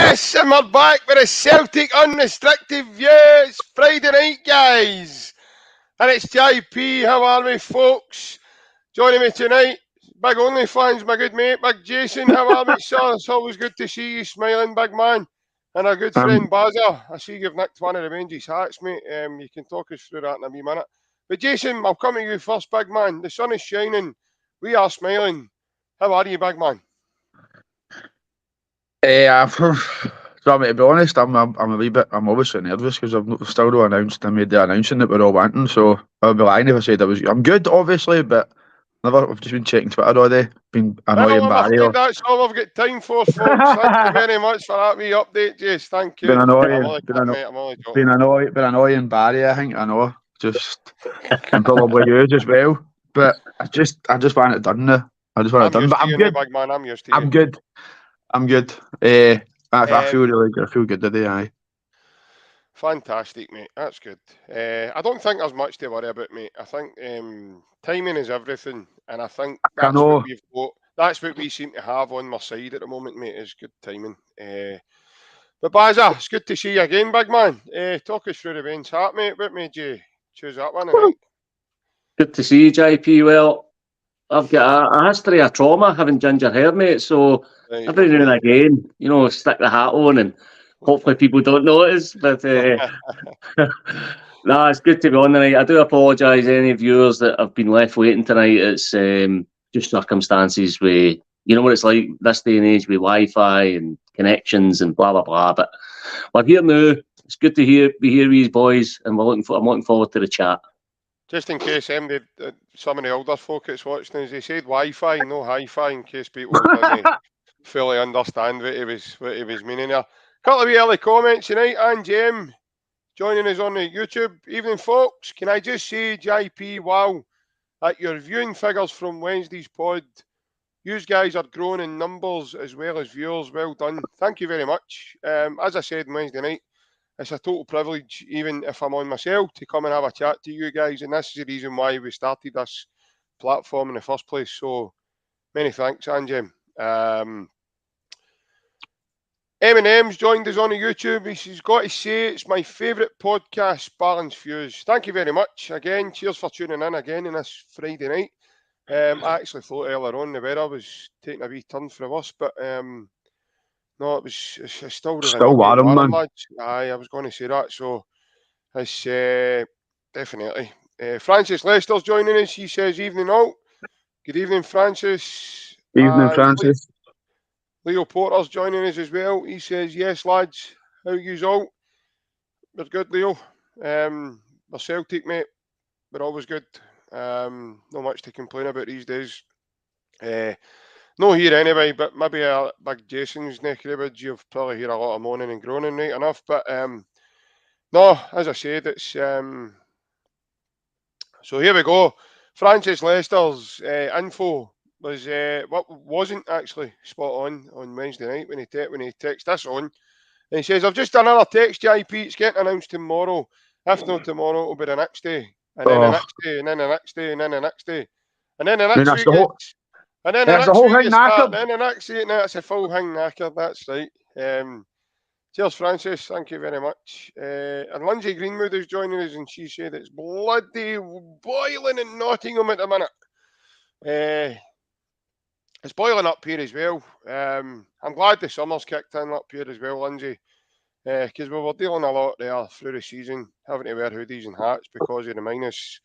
Yes, and we're back with a Celtic Unrestricted View. It's Friday night, guys. And it's JP. How are we, folks? Joining me tonight, big OnlyFans, my good mate, Big Jason. How are we, sir? It's always good to see you smiling, big man. And our good friend Bazza. I see you've nicked one of the Rangers hats, mate. You can talk us through that in a wee minute. But Jason, I'll come to you first, big man. The sun is shining. We are smiling. How are you, big man? So to be honest, I'm obviously nervous because I've still not announced. I made the announcing that we're all wanting, so I'll be lying if I said I'm good, obviously, but I've just been checking Twitter all day, been annoying Barry. That's all I've got time for, folks. Thank you very much for that wee update, Jace. Thank you. Been annoying Barry. I think I know, just and probably you as well. But I just want it done now. I just want it done. But I'm good. Big man. I'm used to you. I'm good. I feel really good. I feel good today, aye. Fantastic, mate. That's good. I don't think there's much to worry about, mate. I think timing is everything, and I think that's what we've got. That's what we seem to have on my side at the moment, mate, is good timing. But Bazza, it's good to see you again, big man. Talk us through the Baines hat, mate. What made you choose that one tonight? Good to see you, JP. Well, I've got a history of trauma having ginger hair, mate, so every now and again, stick the hat on and hopefully people don't notice, but it's good to be on tonight. I do apologise to any viewers that have been left waiting tonight. It's just circumstances where, you know what it's like this day and age with Wi-Fi and connections and blah, blah, blah, but we're here now. It's good to be here with these boys, and I'm looking forward to the chat. Just in case some of the older folk that's watching, as they said, Wi-Fi, no hi-fi, in case people didn't fully understand what he was meaning there. Couple of wee early comments tonight, and Jem joining us on the YouTube. Evening, folks. Can I just say, JP, wow, at your viewing figures from Wednesday's pod, you guys are growing in numbers as well as viewers. Well done. Thank you very much. As I said on Wednesday night, it's a total privilege, even if I'm on myself, to come and have a chat to you guys. And this is the reason why we started this platform in the first place. So many thanks, Anjem. Eminem's joined us on the YouTube. He's got to say it's my favourite podcast, Balance Views. Thank you very much. Again, cheers for tuning in again on this Friday night. I actually thought earlier on the weather was taking a wee turn for the worse, but no, it's still warm, man. Lads. Aye, I was going to say that. So it's definitely. Francis Lester's joining us. He says, evening all. Good evening, Francis. Evening, Francis. Leo Porter's joining us as well. He says, yes, lads. How yous all? We're good, Leo. We're Celtic, mate. We're always good. Not much to complain about these days. No here anyway, but maybe a Big Jason's neck of the woods, you've probably heard a lot of moaning and groaning, right enough. But no, as I said, it's so here we go. Francis Lester's info was what wasn't actually spot on Wednesday night when he texted us on. And he says, I've just done another text, JP, it's getting announced tomorrow. If not tomorrow, it'll be the next day. And then the next day, and then the next day, and then the next day. And then the next week. And then the next week is that. Then the next week, now it's a full hang knackered. That's right. Cheers, Francis. Thank you very much. And Lindsay Greenwood is joining us, and she said it's bloody boiling in Nottingham at the minute. It's boiling up here as well. I'm glad the summer's kicked in up here as well, Lindsay, because we were dealing a lot there through the season, having to wear hoodies and hats because of the minus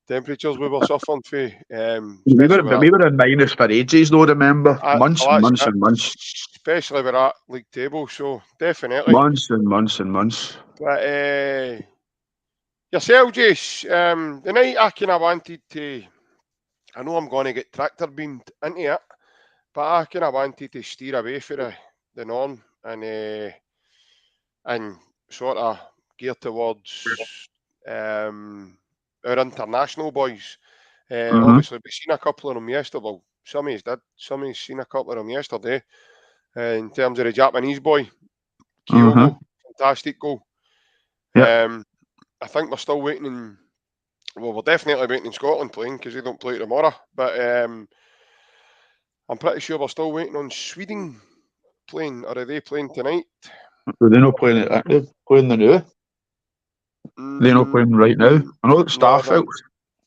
temperatures we were suffering for. We were in minus for ages, though, remember? Months and months. Especially with that league table, so definitely. Months and months and months. But yourself, Jace, the night I kind of wanted to, I know I'm going to get tractor beamed into it, but I kind of wanted to steer away from the norm and sort of gear towards our international boys. Obviously, we've seen a couple of them yesterday. Well, some of us did. Some of us seen a couple of them yesterday. In terms of the Japanese boy, Kyogo, fantastic goal. Yep. I think we're still waiting we're definitely waiting in Scotland playing because they don't play tomorrow. But I'm pretty sure we're still waiting on Sweden playing, or are they playing tonight? They're not playing it. They're playing the new. They're not playing right now. I know it's Starfelt.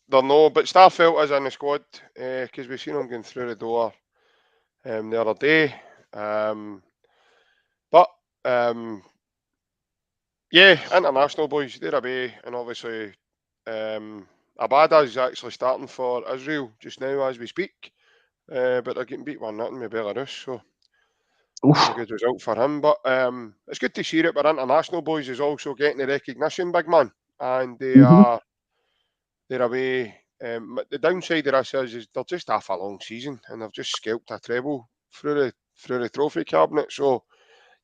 They're no, but Starfelt is in the squad because we've seen them going through the door the other day. Yeah, international boys, they're away, and obviously Abada is actually starting for Israel just now as we speak, but they're getting beat 1-0 with Belarus, so a good result for him. But it's good to see that our international boys is also getting the recognition, big man, and they're away. The downside of this is they're just half a long season, and they've just scalped a treble through the trophy cabinet. So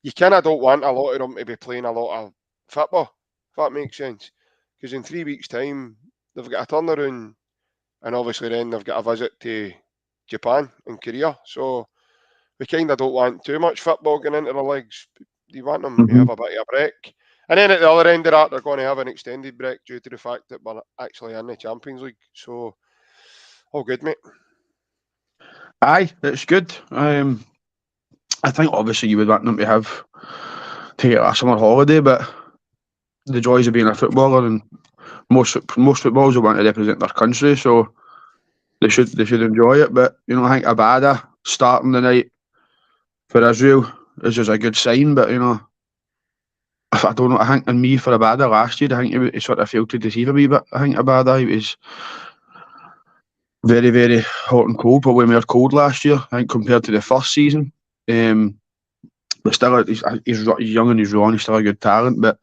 you kind of don't want a lot of them to be playing a lot of football, if that makes sense. Because in 3 weeks' time, they've got a turnaround, and obviously then they've got a visit to Japan and Korea. So we kind of don't want too much football going into their legs. You want them to have a bit of a break. And then at the other end of that, they're going to have an extended break due to the fact that we're actually in the Champions League. So, all good, mate. Aye, it's good. I think obviously you would want them to take a summer holiday, but the joys of being a footballer, and most footballers will want to represent their country, so they should enjoy it. But I think Abada starting the night for Israel is just a good sign. But I don't know. I think, in me, for Abada last year, I think he sort of failed to deceive a wee bit. I think Abada, he was very, very hot and cold, probably more cold last year, I think, compared to the first season. But still, he's young and he's raw, and he's still a good talent. But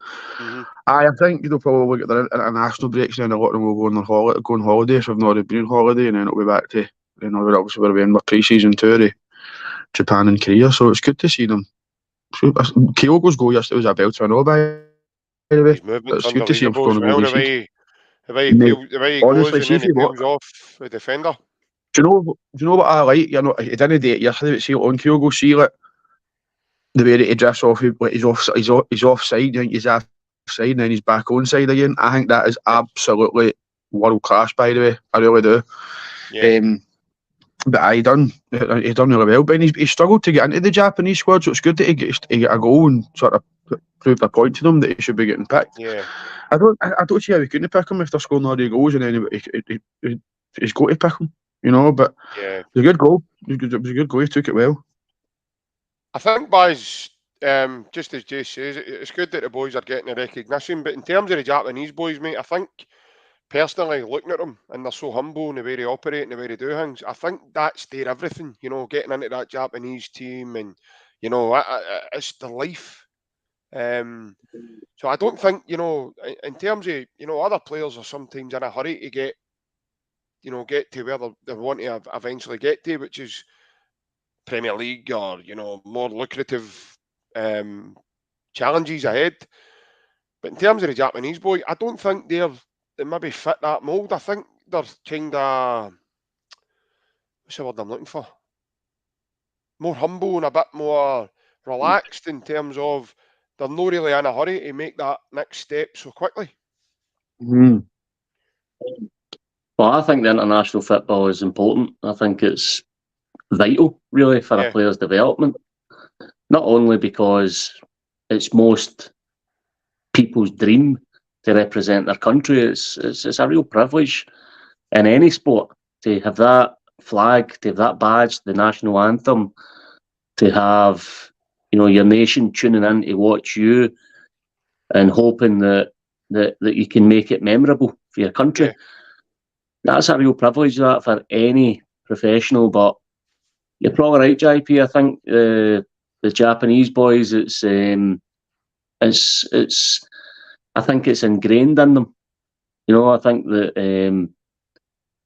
I think they'll probably get their international breaks, and then a lot of them will go on holiday if they've not already been on holiday, and then it'll be back to, obviously we're in our pre-season tour to Japan and Korea. So it's good to see them. Kyogo's goal yesterday was a belter, I know, by the way. It's good to see him scoring a goal. The way he goes and then he peels off the defender. Do you know what I like? He didn't do it yesterday, but see on Kyogo, see like the way that he drifts off, he's offside, I think he's offside, and then he's back onside again. I think that is absolutely world class, by the way. I really do. Yeah. But he done really well. But he struggled to get into the Japanese squad, so it's good that he get a goal and sort of proved a point to them that he should be getting picked. Yeah. I don't see how he couldn't pick him if they're scoring all the goals, and then he's got to pick him, But yeah, it was a good goal. It was a good goal. He took it well. I think, boys, just as Jay says, it's good that the boys are getting the recognition. But in terms of the Japanese boys, mate, I think personally, looking at them, and they're so humble in the way they operate and the way they do things, I think that's their everything, getting into that Japanese team, and it's the life. So I don't think, in terms of, other players are sometimes in a hurry to get to where they want to eventually get to, which is Premier League or, more lucrative challenges ahead. But in terms of the Japanese boy, I don't think they maybe fit that mould. I think they're kind of, what's the word I'm looking for? More humble and a bit more relaxed in terms of they're not really in a hurry to make that next step so quickly. Well, I think the international football is important. I think it's vital, really, for a player's development. Not only because it's most people's dream to represent their country, it's a real privilege in any sport to have that flag, to have that badge, the national anthem, to have your nation tuning in to watch you and hoping that you can make it memorable for your country. Yeah. That's a real privilege, that, for any professional. But you're probably right, JP. I think the Japanese boys, it's I think it's ingrained in them. I think that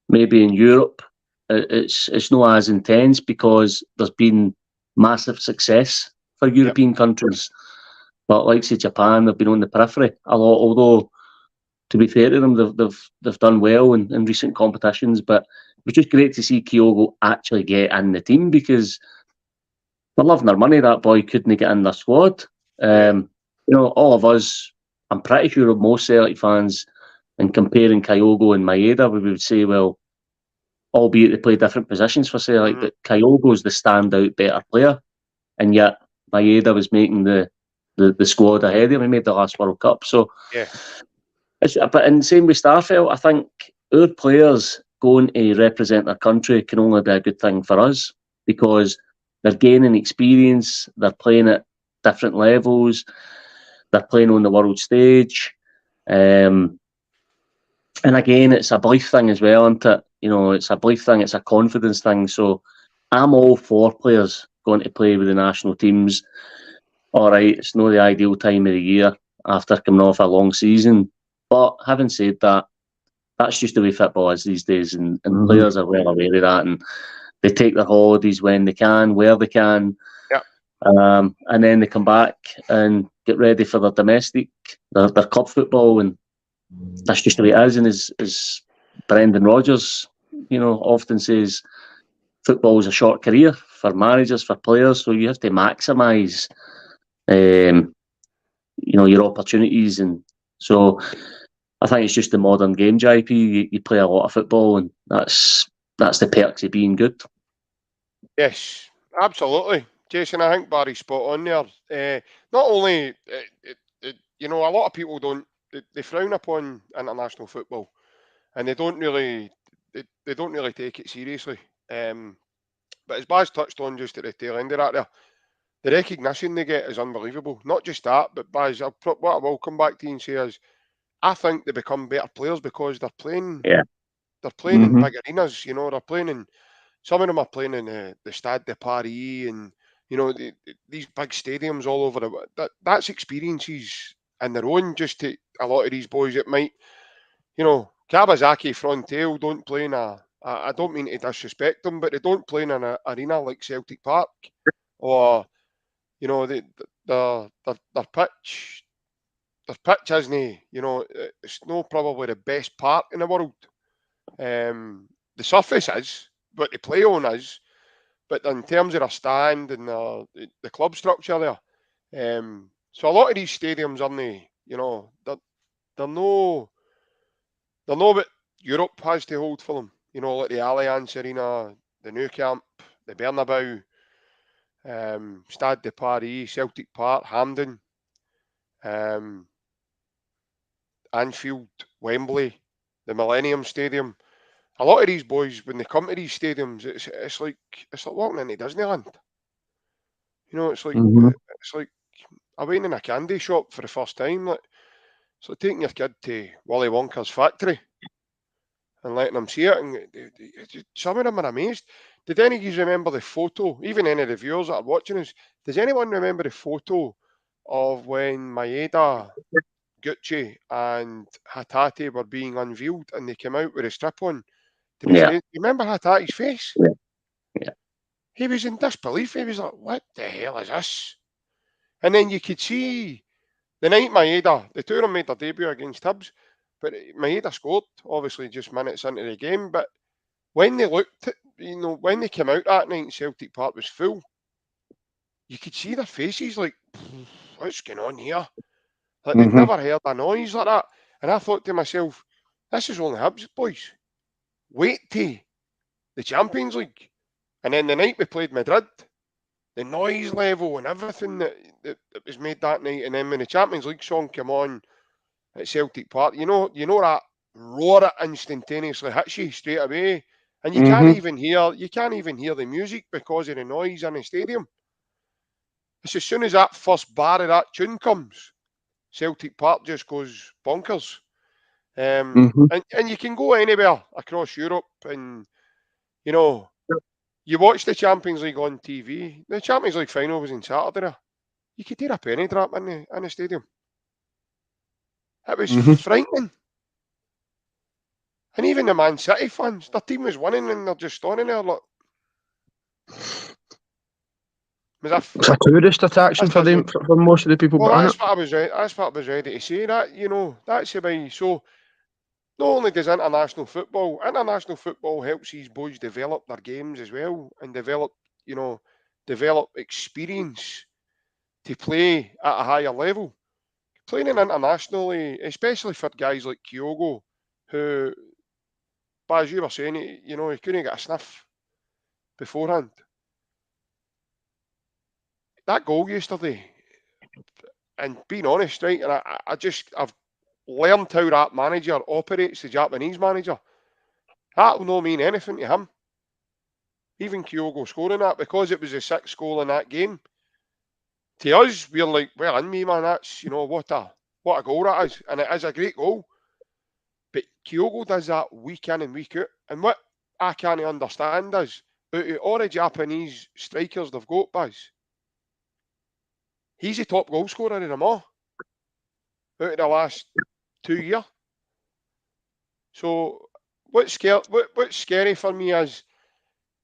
maybe in Europe it's not as intense because there's been massive success for European countries. But like say Japan, they've been on the periphery a lot. Although, to be fair to them, they've done well in recent competitions. But it was just great to see Kyogo actually get in the team, because for loving their money, that boy couldn't get in their squad. All of us, I'm pretty sure most Celtic fans, in comparing Kyogo and Maeda, we would say, well, albeit they play different positions for Celtic, but Kyogo's the standout better player. And yet, Maeda was making the squad ahead of him. He made the last World Cup. So, Yeah. But in the same with Starfelt, I think our players going to represent their country can only be a good thing for us, because they're gaining experience, they're playing at different levels, they're playing on the world stage. And again, it's a belief thing as well, isn't it? You know, it's a belief thing, it's a confidence thing. So I'm all for players going to play with the national teams. All right, it's not the ideal time of the year after coming off a long season. But having said that, that's just the way football is these days, and players are well aware of that, and they take their holidays when they can, where they can, and then they come back and get ready for their domestic, their club football, and that's just the way it is. And as Brendan Rodgers, you know, often says, football is a short career for managers, for players, so you have to maximise, you know, your opportunities, and so I think it's just the modern game, JP. You play a lot of football, and that's the perks of being good. Yes, absolutely, Jason. I think Barry's spot on there. Not only, you know, a lot of people they frown upon international football, and they don't really take it seriously. But as Baz touched on just at the tail end of that, there, the recognition they get is unbelievable. Not just that, but Baz, what I will come back to you and say is, I think they become better players because they're playing. Yeah. They're playing in big arenas. You know, they're playing in. Some of them are playing in the Stade de Paris, and you know these big stadiums all over that's experiences in their own. Just to a lot of these boys, it might, you know, Kawasaki Frontale don't play in a. I don't mean to disrespect them, but they don't play in an arena like Celtic Park, or you know, their pitch. Their pitch isn't, you know, it's not probably the best part in the world. The surface is, but the play on is. But in terms of their stand and the club structure there, so a lot of these stadiums aren't, you know, they're no what Europe has to hold for them. You know, like the Allianz Arena, the Nou Camp, the Bernabeu, Stade de Paris, Celtic Park, Hampden, um, Anfield, Wembley, the Millennium Stadium. A lot of these boys, when they come to these stadiums, it's like walking into Disneyland. You know, it's like I went in a candy shop for the first time. Like, it's like taking your kid to Willy Wonka's factory and letting them see it. And some of them are amazed. Did any of you remember the photo? Even any of the viewers that are watching us, does anyone remember the photo of when Maeda, Gucci, and Hatate were being unveiled and they came out with a strip on to present? You remember Hatate's face? Yeah. He was in disbelief. He was like, "What the hell is this?" And then you could see the night Maeda, the two of them made their debut against Hibs, but Maeda scored, obviously just minutes into the game. But when they looked at, you know, when they came out that night and Celtic Park was full, you could see their faces like, what's going on here? Like they'd never heard a noise like that. And I thought to myself, this is only Hibs, boys. Wait till the Champions League. And then the night we played Madrid, the noise level and everything that was made that night. And then when the Champions League song came on at Celtic Park, you know that roar it instantaneously hits you straight away, and you can't even hear the music because of the noise in the stadium. It's as soon as that first bar of that tune comes, Celtic Park just goes bonkers. And you can go anywhere across Europe, and you know. You watch the Champions League on TV. The Champions League final was on Saturday. You could hear a penny drop in the stadium. It was frightening. And even the Man City fans, their team was winning and they're just standing there like. It's a tourist attraction for them, for most of the people. Well, that's what I was ready to say. That, you know, that's the way. So not only does international football helps these boys develop their games as well and develop experience to play at a higher level. Playing internationally, especially for guys like Kyogo, who, as you were saying, he couldn't get a sniff beforehand. that goal yesterday, and being honest, right, and I've learned how that manager operates, the Japanese manager. That will not mean anything to him. Even Kyogo scoring that, because it was the 6th goal in that game. To us, we're like, well, in me, man, that's, what a goal that is. And it is a great goal. But Kyogo does that week in and week out. And what I can't understand is, out of all the Japanese strikers they've got, Buzz, he's the top goal scorer of them all. Out of the last 2 years. So what's scary for me is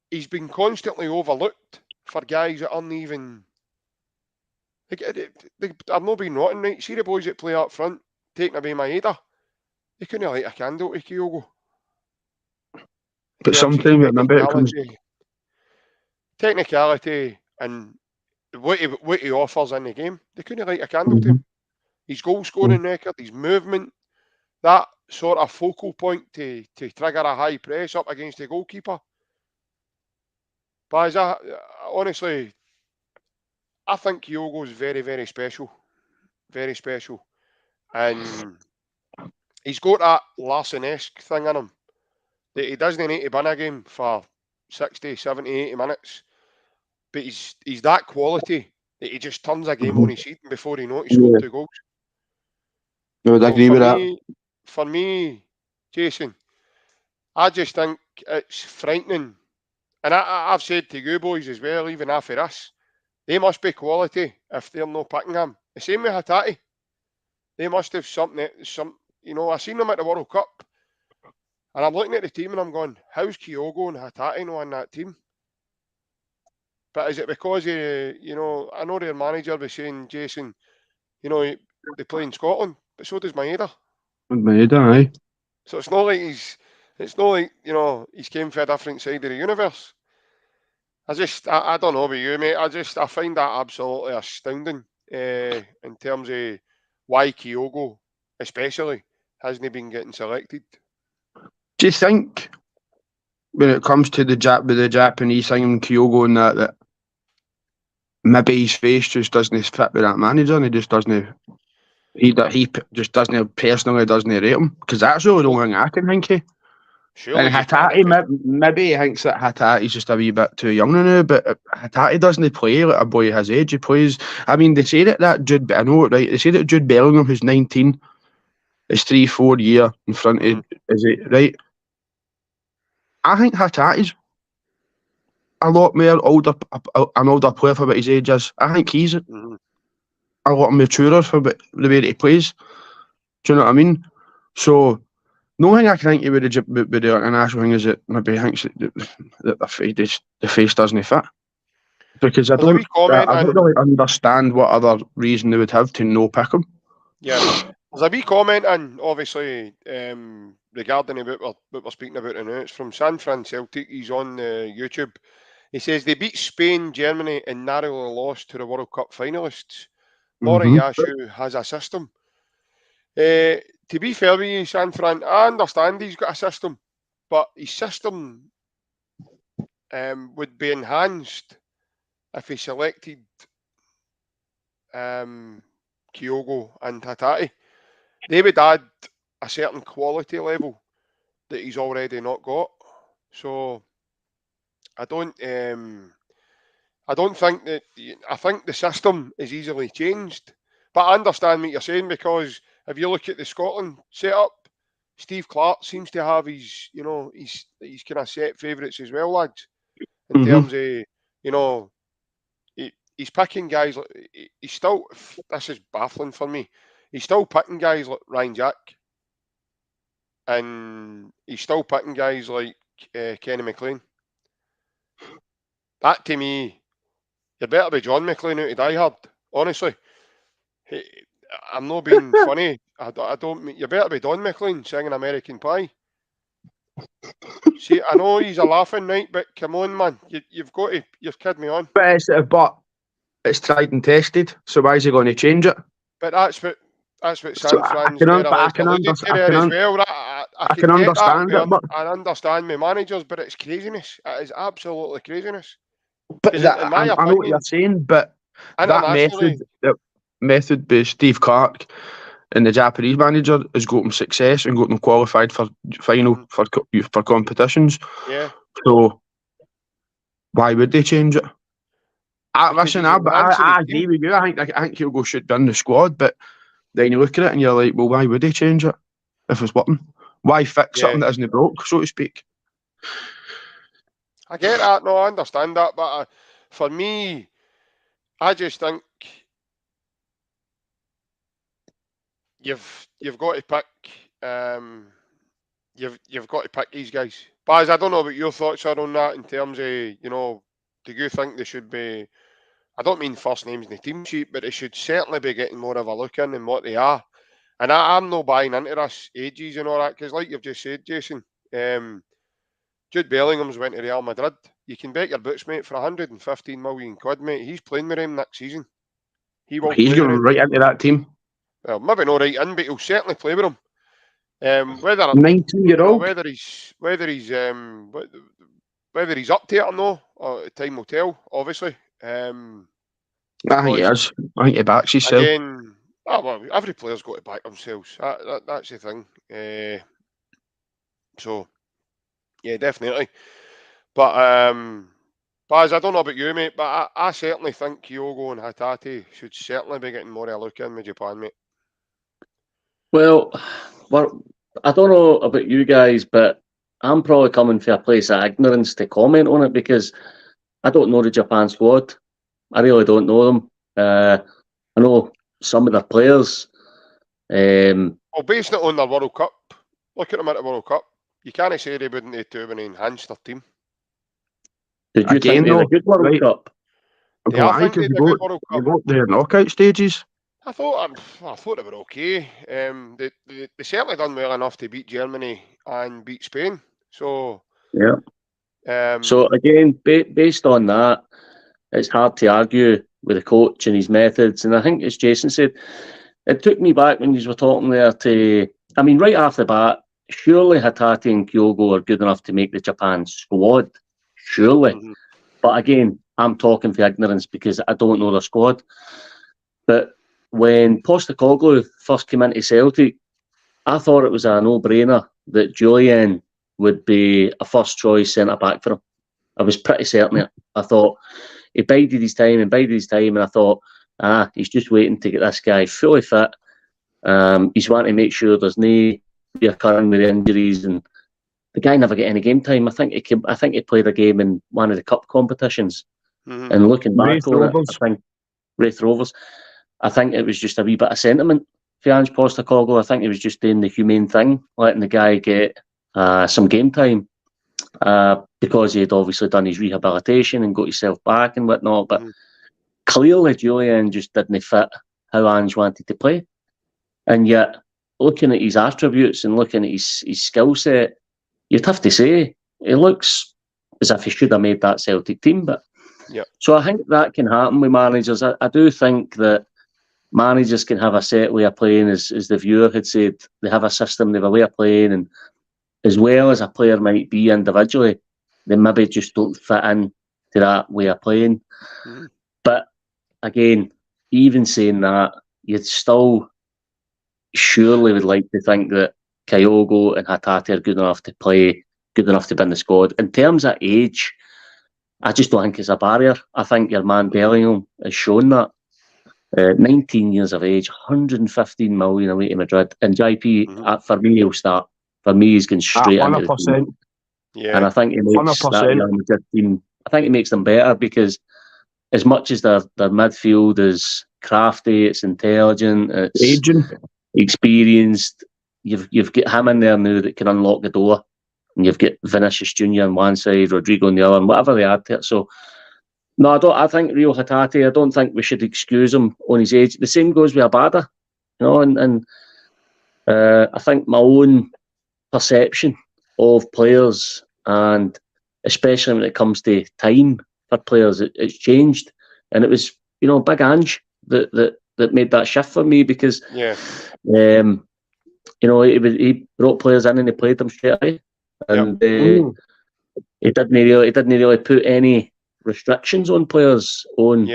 he's been constantly overlooked for guys that aren't even... I've not been rotten, right? See the boys that play up front, taking away my header. They couldn't light a candle to Kyogo. But sometimes, remember, it comes... Technicality and what he offers in the game, they couldn't light a candle to him. His goal scoring record, his movement, that sort of focal point to trigger a high press up against the goalkeeper. But honestly, I think Kyogo's very, very special. Very special. And he's got that Larson-esque thing in him that he doesn't need to win a game for 60, 70, 80 minutes. But he's that quality that he just turns a game on his head before he knows he scored 2 goals. I would agree with that. For me, Jason, I just think it's frightening. And I've said to you boys as well, even after this, they must be quality if they're not picking him. The same with Hatate. They must have something, I seen them at the World Cup. And I'm looking at the team and I'm going, how's Kyogo and Hatate not on that team? But is it because, I know their manager was saying, Jason, they play in Scotland, but so does Maeda. Maeda, aye. So it's not like he's came from a different side of the universe. I don't know about you, mate. I find that absolutely astounding in terms of why Kyogo, especially, hasn't been getting selected. Do you think, when it comes to the Japanese thing and Kyogo and that maybe his face just doesn't fit with that manager and he just doesn't... He just personally doesn't rate him? Because that's the only thing I can think of. Surely and Hatate, maybe he thinks that Hatate's just a wee bit too young now, but Hatate doesn't play like a boy his age. He plays... I mean, they say that Jude... I know it, right? They say that Jude Bellingham, who's 19, is 3-4 year in front of... Is it right? I think Hatate's a lot more an older player for what his age is. I think he's a lot maturer for the way that he plays. Do you know what I mean? So... The only thing I can think with the international thing is that maybe he thinks that the face doesn't fit. Because I don't really understand what other reason they would have to no pick him. Yeah, there's a wee comment, and obviously regarding what we're speaking about now. It's from San Fran Celtic. He's on YouTube. He says they beat Spain, Germany, and narrowly lost to the World Cup finalists. Moriyasu has a system. To be fair with you, San Fran, I understand he's got a system, but his system would be enhanced if he selected Kyogo and Hatate. They would add a certain quality level that he's already not got. So I don't think that... I think the system is easily changed. But I understand what you're saying, because if you look at the Scotland setup, Steve Clarke seems to have his kind of set favourites as well, lads. In terms of, he's picking guys. He's still... This is baffling for me. He's still picking guys like Ryan Jack. And he's still picking guys like Kenny McLean. That, to me, you better be John McLean out of Die Hard, honestly. I'm not being funny. I don't. You better be Don McLean singing American Pie. See, I know he's a laughing, right? But come on, man, you've got to. You've kidded me on. But it's tried and tested. So why is he going to change it? But that's what San Fran's I can understand it. I understand my managers, but it's craziness. It is absolutely craziness. But I know what you're saying, but Internationally, that method by Steve Clark and the Japanese manager has got them success and got them qualified for final for competitions. yeah. So why would they change it? I Because he's enhancing I his agree team. with you. I think Hugo should be in the squad, but then you look at it and you're like, well, why would they change it if it's working? Why fix Yeah. something that isn't broke, so to speak? I get that. No, I understand that. But for me, I just think you've got to pick. You've got to pick these guys. Baz, I don't know what your thoughts are on that in terms of, do you think they should be? I don't mean first names in the team sheet, but they should certainly be getting more of a look in than what they are. And I'm not buying into this ages and all that, because like you've just said, Jason, Jude Bellingham's went to Real Madrid. You can bet your boots, mate, for 115 million quid, mate. He's playing with him next season. He will He's play going with him. right into that team. Well, maybe not right in, but he'll certainly play with him. Whether 19-year-old. whether he's up to it or no, time will tell. Obviously. I think he is. I think he backs himself. Again, well, every player's got to back themselves. That's the thing. So, yeah, definitely. But Baz, I don't know about you, mate, but I certainly think Kyogo and Hatate should certainly be getting more of a look in with Japan, mate. Well, I don't know about you guys, but I'm probably coming from a place of ignorance to comment on it because I don't know the Japan squad. I really don't know them. I know some of the players. Well, basing it on the World Cup, look at them at the World Cup. You can't say they wouldn't have to enhance their team. Did you think they had a good World Cup? I think they had a good World Cup. You got their knockout stages. I thought they were okay. They certainly done well enough to beat Germany and beat Spain. So yeah. So again, based on that, it's hard to argue with the coach and his methods. And I think, as Jason said, it took me back when you were talking there to. I mean, right off the bat, surely Hatate and Kyogo are good enough to make the Japan squad. Surely, but again, I'm talking for ignorance because I don't know their squad. But when Postecoglou first came into Celtic, I thought it was a no-brainer that Julian would be a first-choice centre-back for him. I was pretty certain of it. I thought he bided his time, and I thought, he's just waiting to get this guy fully fit. He's wanting to make sure there's no reoccurring with injuries, and the guy never get any game time. I think he played a game in one of the cup competitions. And looking back on it, I think Wraith Rovers. I think it was just a wee bit of sentiment for Ange Postecoglou. I think he was just doing the humane thing, letting the guy get some game time because he had obviously done his rehabilitation and got himself back and whatnot. But clearly, Julian just didn't fit how Ange wanted to play. And yet, looking at his attributes and looking at his skill set, you'd have to say he looks as if he should have made that Celtic team. But so I think that can happen with managers. I do think that managers can have a set way of playing, as the viewer had said. They have a system, they have a way of playing, and as well as a player might be individually, they maybe just don't fit in to that way of playing. But again, even saying that, you'd still surely would like to think that Kyogo and Hatate are good enough to play, good enough to be in the squad. In terms of age, I just don't think it's a barrier. I think your man Bellingham has shown that. 19 years of age, 115 million away to Madrid. And JP, for me, he'll start. For me, he's going straight 100%. Into the team. Yeah. And I think he makes that Real Madrid team, I think he makes them better because as much as their midfield is crafty, it's intelligent, it's aging, experienced, you've got him in there now that can unlock the door. And you've got Vinicius Junior on one side, Rodrigo on the other, and whatever they add to it. So, no, I think Rio Hatate, I don't think we should excuse him on his age. The same goes with Abada, and I think my own perception of players, and especially when it comes to time for players, it's changed. And it was, Big Ange that made that shift for me because, he brought players in and he played them straight away. And he didn't really put any restrictions on players on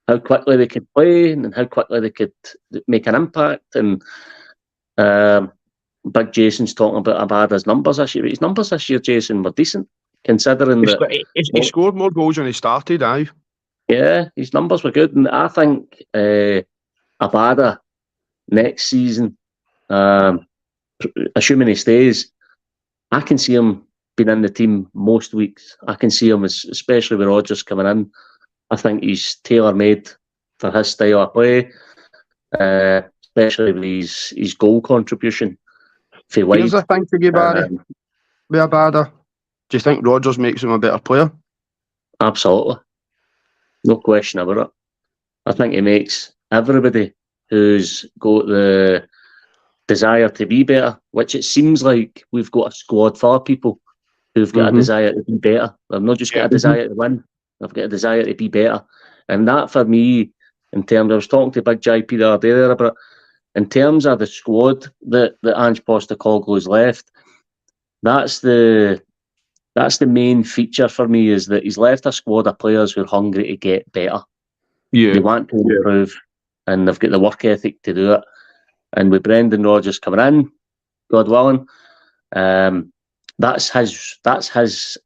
how quickly they could play and how quickly they could make an impact. And Big Jason's talking about Abada's numbers this year. His numbers this year, Jason, were decent, considering that. He scored more goals than he started, aye. Yeah, his numbers were good. And I think Abada next season, assuming he stays, I can see him being in the team most weeks. I can see him, especially with Rodgers coming in. I think he's tailor-made for his style of play, especially with his goal contribution. Here's the thing for you, Barry. With Abada, do you think Rodgers makes him a better player? Absolutely. No question about it. I think he makes everybody who's got the desire to be better, which it seems like we've got a squad full of people who've got a desire to be better. They've not just got a desire to win, they've got a desire to be better. And that, for me, in terms, I was talking to Big JP the other day there about, in terms of the squad that Ange Postecoglou's left, that's the main feature for me, is that he's left a squad of players who are hungry to get better. Yeah. They want to improve, and they've got the work ethic to do it. And with Brendan Rodgers coming in, God willing, that's his strength.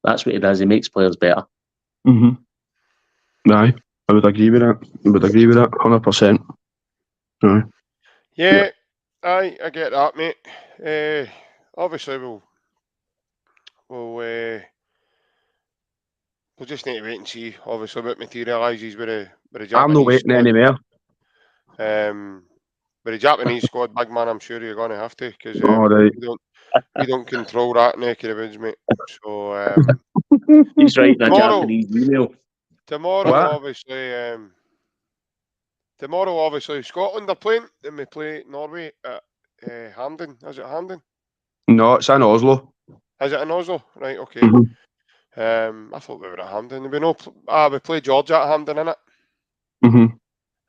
That's what he does. He makes players better. Aye, I would agree with that. 100%. Aye. Yeah, I get that, mate. Obviously, we'll just need to wait and see. Obviously, what materialises with the Japanese I'm not waiting squad. anymore. With the Japanese squad, big man, I'm sure you're going to have to, because right. we don't control that neck of the woods, mate. So he's writing a Japanese email. Tomorrow, obviously, Scotland are playing, and we play Norway at Hampden. Is it Hampden? No, it's in Oslo. Is it in Oslo? Right, okay. I thought we were at Hampden. We played Georgia at Hampden, innit?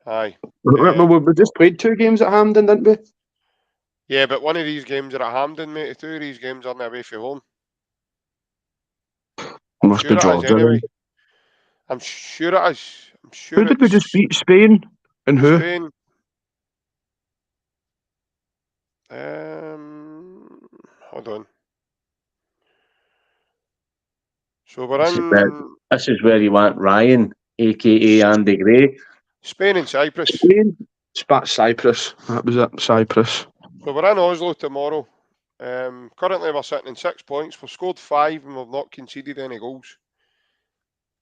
Aye. We just played 2 games at Hampden, didn't we? Yeah, but one of these games are at Hampden, mate. 2 of these games aren't away from home. Must be Georgia. Anyway. I'm sure it is. Who did we just beat? Spain? And who? Spain. Hold on. So we're in. This is where you want Ryan, aka Andy Gray. Spain and Cyprus. Cyprus. That was it. Cyprus. So we're in Oslo tomorrow. Currently we're sitting in 6 points. We've scored 5 and we've not conceded any goals.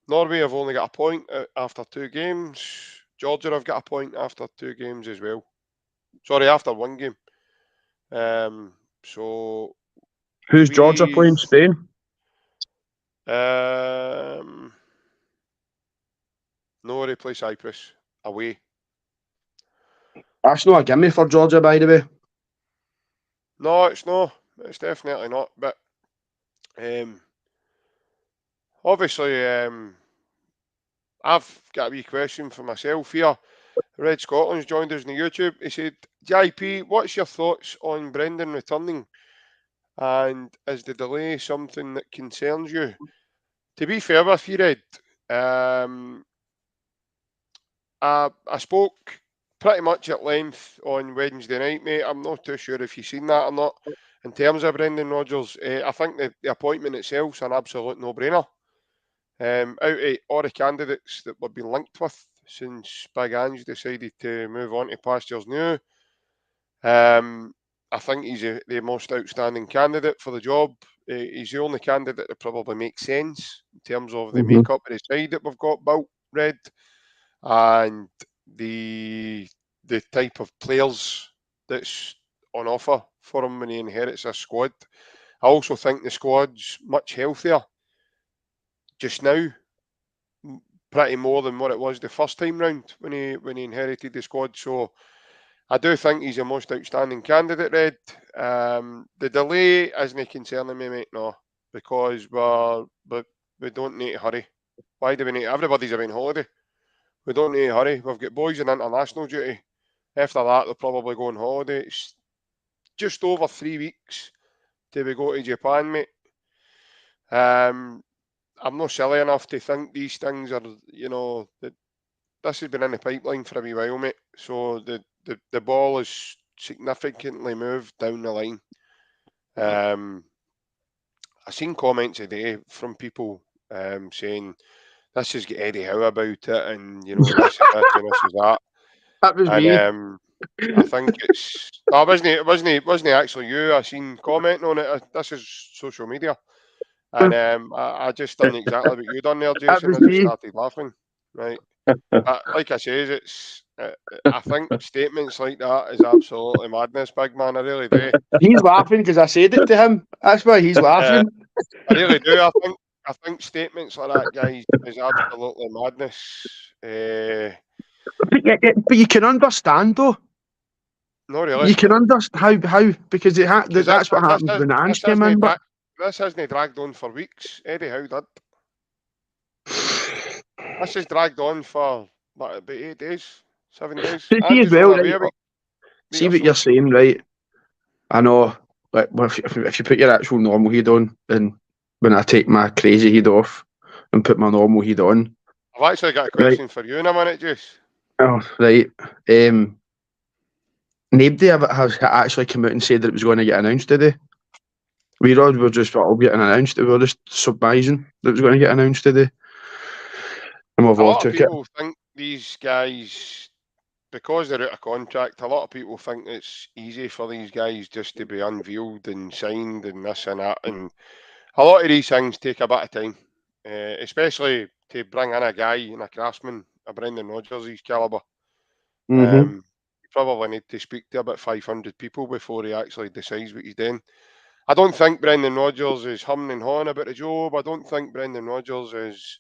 Norway have only got a point after 2 games. Georgia have got a point after 2 games as well. Sorry, after 1 game. So who's Georgia playing? Spain? No, they play Cyprus away. That's not a gimme for Georgia, by the way. No, it's not. It's definitely not. But obviously, I've got a wee question for myself here. Red Scotland's joined us on YouTube. He said, JP, what's your thoughts on Brendan returning? And is the delay something that concerns you? To be fair with you, Red, I spoke pretty much at length on Wednesday night, mate. I'm not too sure if you've seen that or not. In terms of Brendan Rodgers, I think the appointment itself is an absolute no-brainer. Out of all the candidates that we've been linked with since Big Ange decided to move on to pastures new, I think he's the most outstanding candidate for the job. He's the only candidate that probably makes sense in terms of the makeup of the side that we've got built, Red, and the type of players that's on offer for him when he inherits a squad. I also think the squad's much healthier just now, pretty more than what it was the first time round when he inherited the squad. So I do think he's the most outstanding candidate, Red. The delay isn't concerning me, mate, no, because we don't need to hurry. Why do we need? Everybody's away on holiday. We don't need to hurry. We've got boys in international duty. After that, they'll probably go on holiday. It's just over 3 weeks till we go to Japan, mate. I'm not silly enough to think these things are, that this has been in the pipeline for a wee while, mate. So the ball is significantly moved down the line. I seen comments today from people saying this has got Eddie Howe about it, and this is this and this is that. That was And me. I think it's no, it wasn't actually you. I seen commenting on it. This is social media, and I just done exactly what you done there, That Jason. was I just me. started laughing. Right, like I says, it's. I think statements like that is absolutely madness, big man. I really do. He's laughing because I said it to him. That's why he's laughing. I really do. I think statements like that, guys, is absolutely madness. But you can understand though. Not really, You can understand how because because that's what happened when Ange came in. But this hasn't dragged on for weeks. Eddie Howe did. This has dragged on for about 8 days, 7 days. see Ange as is well, only right? away a week See or what so. you're saying, right? I know. Like, if you put your actual normal heat on, and when I take my crazy heat off and put my normal heat on, I've actually got a right? question for you in a minute, Juice. Oh, right. Nobody has actually come out and said that it was going to get announced today. We all were just all getting announced. We were just surmising that it was going to get announced today, and we've A all lot of took it. people think these guys, because they're out of contract, a lot of people think it's easy for these guys just to be unveiled and signed and this and that. And a lot of these things take a bit of time, especially to bring in a guy and a craftsman, a Brendan Rodgers' calibre. Mm-hmm. You probably need to speak to about 500 people before he actually decides what he's doing. I don't think Brendan Rodgers is humming and hawing about the job. I don't think Brendan Rodgers is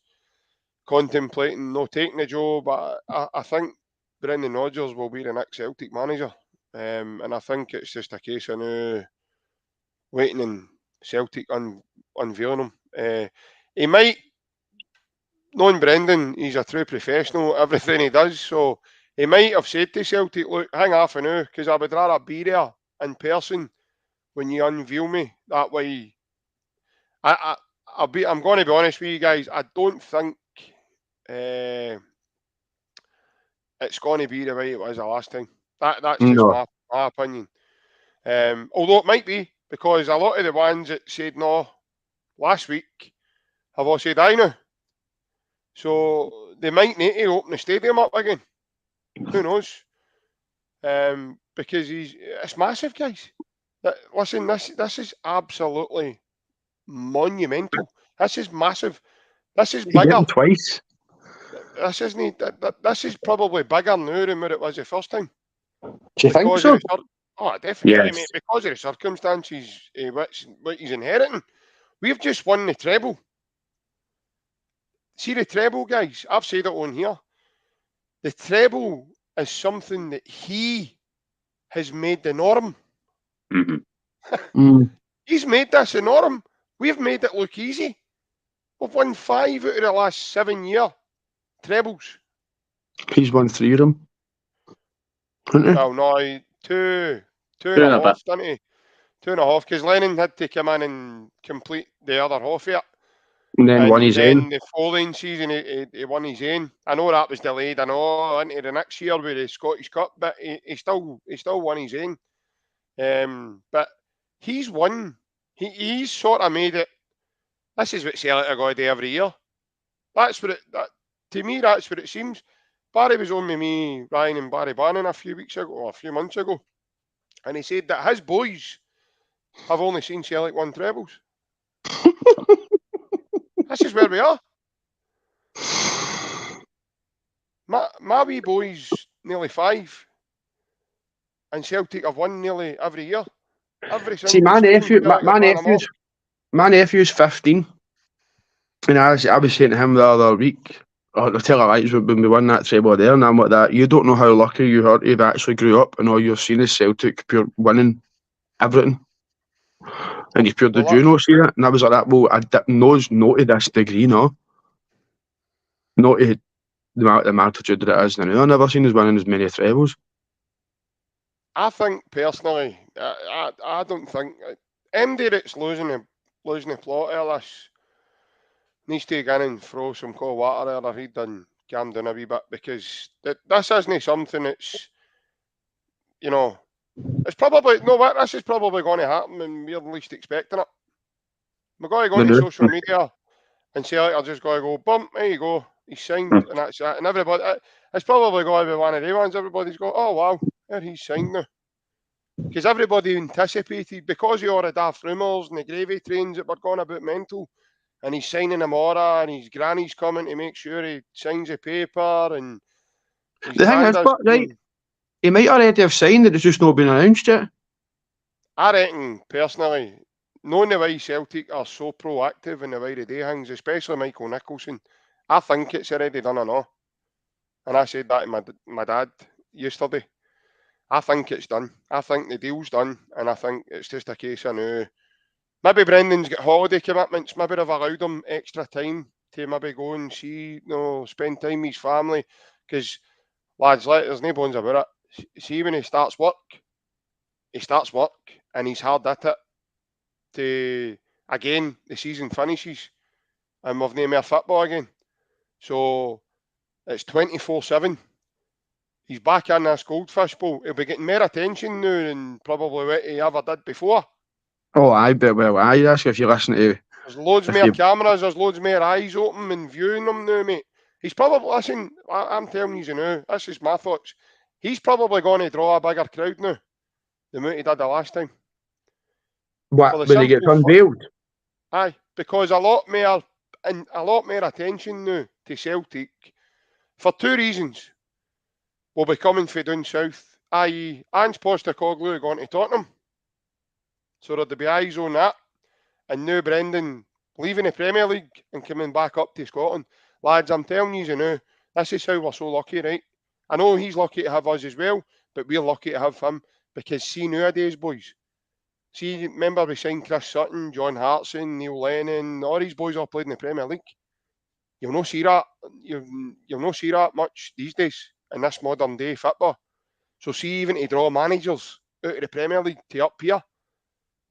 contemplating no taking the job. I think Brendan Rodgers will be the next Celtic manager. And I think it's just a case of now waiting and Celtic unveiling him. He might, knowing Brendan, he's a true professional at everything he does. So he might have said to Celtic, look, hang off for now, because I would rather be there in person when you unveil me. That way, I'm going to be honest with you guys. I don't think it's going to be the way it was the last time. That's just No. my opinion. Although it might be, because a lot of the ones that said no last week have all said I know. So they might need to open the stadium up again. Who knows? Because it's massive, guys. Listen, this is absolutely monumental. This is massive. This is You get bigger. him twice. This isn't. This is probably bigger now than what it was the first time. Do you think Because so? of definitely, Yes. mate. Because of the circumstances, what he's inheriting. We've just won the treble. See the treble, guys. I've said it on here. The treble is something that he has made the norm. Mm-hmm. He's made this the norm. We've made it look easy. We've won 5 out of the last 7 year trebles. He's won 3 of them. Hasn't he? Well, no, two Two and and a a bit. half, didn't he? 2.5, because Lennon had to come in and complete the other half of it. And then won And his then own. the following season, he won his own. I know that was delayed. I know into the next year with the Scottish Cup, but he still won his own. But he's won. He's sort of made it. This is what Celtic are going to do every year. That's what to me. That's what it seems. Barry was on with me, Ryan and Barry Bannon a few months ago, and he said that his boys have only seen Celtic win trebles. This is where we are. My wee boy's nearly 5, and Celtic have won nearly every year. Every See, single season, Celtic have won them all. my nephew's 15, and I was saying to him the other week, oh, the tell lies when we won that treble there, and I'm like that. You don't know how lucky you are to have actually grew up, and all you've seen is Celtic pure winning everything, and you pure did Well, you not see that? And I was like that. Well, not to this degree, no, not to the magnitude that it is now. I've never seen us winning as many trebles. I think personally, I don't think MD that's losing the plot of this. needs to go in and throw some cold water at her head and calm down a wee bit, because this isn't something that's, you know, it's probably, no, what, this is probably going to happen when we're least expecting it. We're going to go into social media and say, like, I've just got to go, bump, there you go, he's signed, and that's it. And everybody, it's probably going to be one of the ones, everybody's go, oh wow, there he's signed now. Because everybody anticipated, because of all the daft rumours and the gravy trains that were going about mental, and he's signing tomorrow, and his granny's coming to make sure he signs the paper, and his The thing is, but right, he might already have signed it, it's just not been announced yet. I reckon, personally, knowing the way Celtic are so proactive in the way they do things, especially Michael Nicholson, I think it's already done and all. And I said that to my dad yesterday. I think it's done. I think the deal's done, and I think it's just a case of now. Maybe Brendan's got holiday commitments. Maybe they've allowed him extra time to maybe go and see, spend time with his family. Because, lads, there's no bones about it. See, when he starts work, and he's hard at it. Again, the season finishes, and we've no more football again. So it's 24/7. He's back in this goldfish bowl. He'll be getting more attention now than probably what he ever did before. Oh, I bet. Well, that's if you listen to. There's loads more cameras. There's loads more eyes open and viewing him now, mate. He's probably, listen, I'm telling you now, this is my thoughts. He's probably going to draw a bigger crowd now than what he did the last time. What, when he gets unveiled? Aye, because a lot more attention now to Celtic for two reasons. Will be coming from down south, i.e. Ange Postecoglou going to Tottenham. So there'll be eyes on that. And now Brendan leaving the Premier League and coming back up to Scotland. Lads, I'm telling you now, this is how we're so lucky, right? I know he's lucky to have us as well, but we're lucky to have him. Because see nowadays, boys, remember we signed Chris Sutton, John Hartson, Neil Lennon, all these boys all played in the Premier League. You'll not see that. You'll not see that much these days in this modern day football. So see, even to draw managers out of the Premier League to up here,